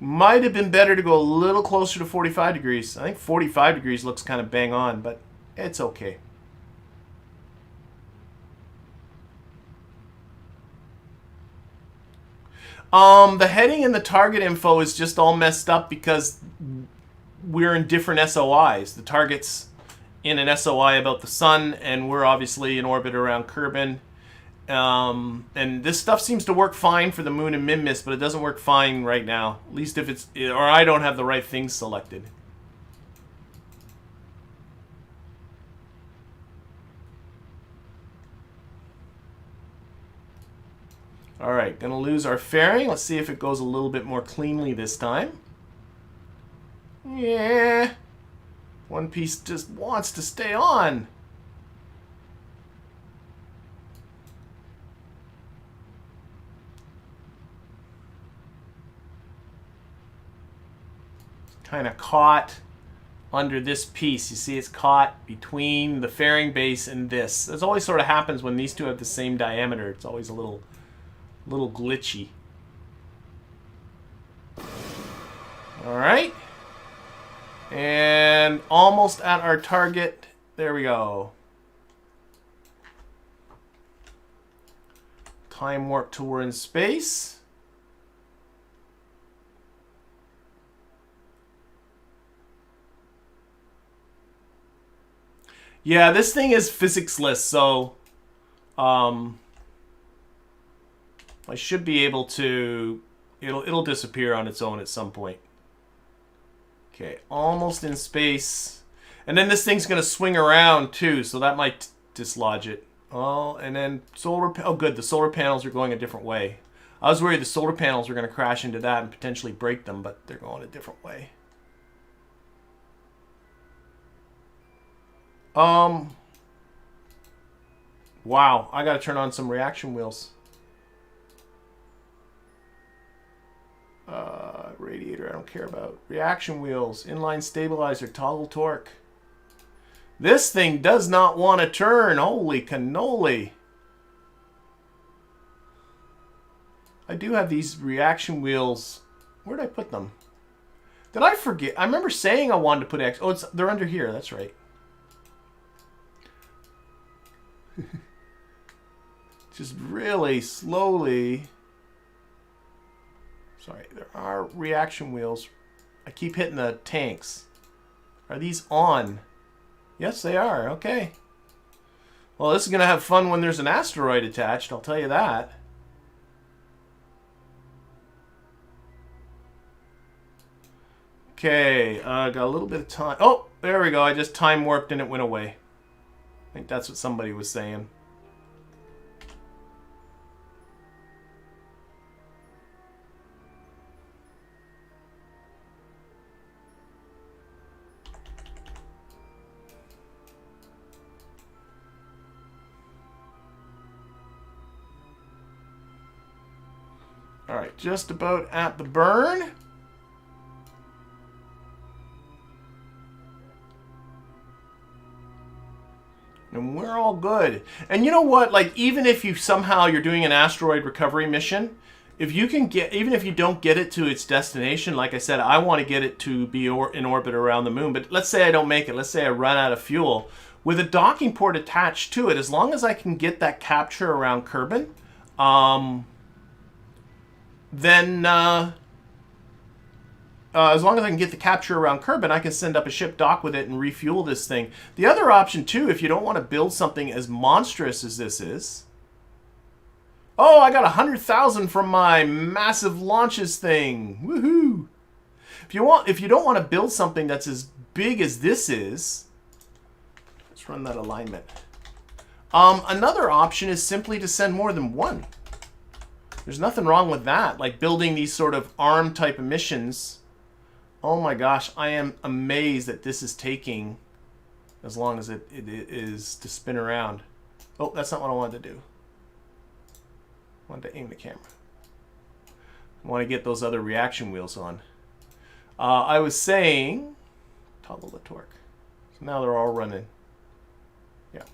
Might have been better to go a little closer to 45 degrees. I think 45 degrees looks kind of bang on, but it's okay. The heading and the target info is just all messed up because we're in different SOIs. The target's in an SOI about the sun, and we're obviously in orbit around Kerbal. And this stuff seems to work fine for the moon and Minmus, but it doesn't work fine right now. At least if it's, or I don't have the right things selected. All right, gonna lose our fairing. Let's see if it goes a little bit more cleanly this time. Yeah. One piece just wants to stay on. Kind of caught under this piece. You see it's caught between the fairing base and this. This always sort of happens when these two have the same diameter. It's always a little glitchy. All right. And almost at our target. There we go. Time warp till we're in space. Yeah, this thing is physics-less, so I should be able to, it'll disappear on its own at some point. Okay, almost in space. And then this thing's going to swing around too, so that might dislodge it. Oh, and then oh good, the solar panels are going a different way. I was worried the solar panels were going to crash into that and potentially break them, but they're going a different way. Wow, I got to turn on some reaction wheels. Radiator Configurator, I don't care about. Reaction wheels, inline stabilizer, toggle torque. This thing does not want to turn. Holy cannoli. I do have these reaction wheels. Where did I put them? Did I forget? I remember saying I wanted to put X. Oh, they're under here. That's right. Just really slowly. Sorry, there are reaction wheels. I keep hitting the tanks. Are these on? Yes, they are. Okay. Well, this is going to have fun when there's an asteroid attached, I'll tell you that. Okay, got a little bit of time. Oh, there we go. I just time warped and it went away. I think that's what somebody was saying. All right, just about at the burn. And we're all good. And you know what? Like, even if you somehow you're doing an asteroid recovery mission, if you can get, even if you don't get it to its destination, like I said, I want to get it to be in orbit around the moon. But let's say I don't make it. Let's say I run out of fuel. With a docking port attached to it, as long as I can get that capture around Kerbin, then as long as I can get the capture around Kerbin, I can send up a ship, dock with it, and refuel this thing. The other option, too, if you don't want to build something as monstrous as this is... Oh, I got 100,000 from my massive launches thing. Woohoo! If you don't want to build something that's as big as this is... Let's run that alignment. Another option is simply to send more than one. There's nothing wrong with that. Like building these sort of ARM type of missions... Oh my gosh, I am amazed that this is taking as long as it is to spin around. Oh, that's not what I wanted to do. I wanted to aim the camera. I want to get those other reaction wheels on. I was saying, toggle the torque. So now they're all running. Yeah.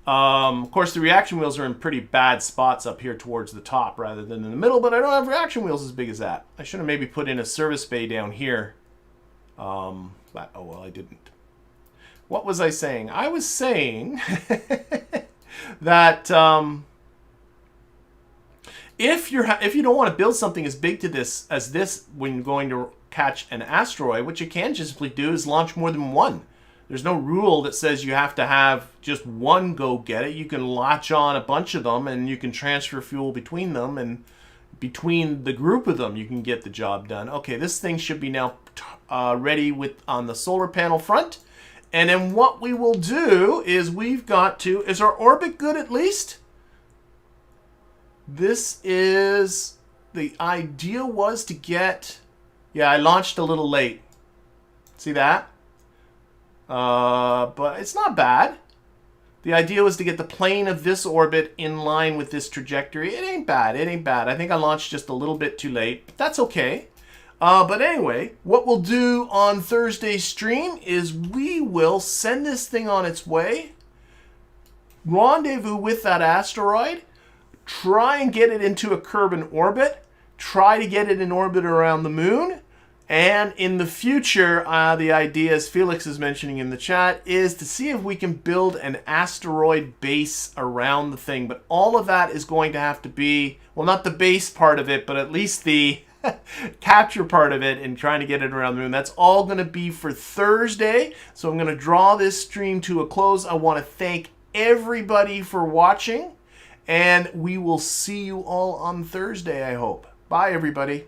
Of course, the reaction wheels are in pretty bad spots up here towards the top rather than in the middle, but I don't have reaction wheels as big as that. I should have maybe put in a service bay down here. But, oh, well, I didn't. What was I saying? I was saying that if you don't want to build something as big to this as this when you're going to catch an asteroid, what you can just simply do is launch more than one. There's no rule that says you have to have just one go get it. You can latch on a bunch of them and you can transfer fuel between them, and between the group of them you can get the job done. Okay, this thing should be now ready on the solar panel front. And then what we will do is we've got to... Is our orbit good at least? This is... The idea was to get... Yeah, I launched a little late. See that? But it's not bad. The idea was to get the plane of this orbit in line with this trajectory. It ain't bad. It ain't bad. I think I launched just a little bit too late, but that's okay. But anyway, what we'll do on Thursday's stream is we will send this thing on its way, rendezvous with that asteroid, try and get it into a Kerbin orbit, try to get it in orbit around the moon. And in the future, the idea, as Felix is mentioning in the chat, is to see if we can build an asteroid base around the thing. But all of that is going to have to be, well, not the base part of it, but at least the capture part of it and trying to get it around the moon. That's all going to be for Thursday. So I'm going to draw this stream to a close. I want to thank everybody for watching. And we will see you all on Thursday, I hope. Bye, everybody.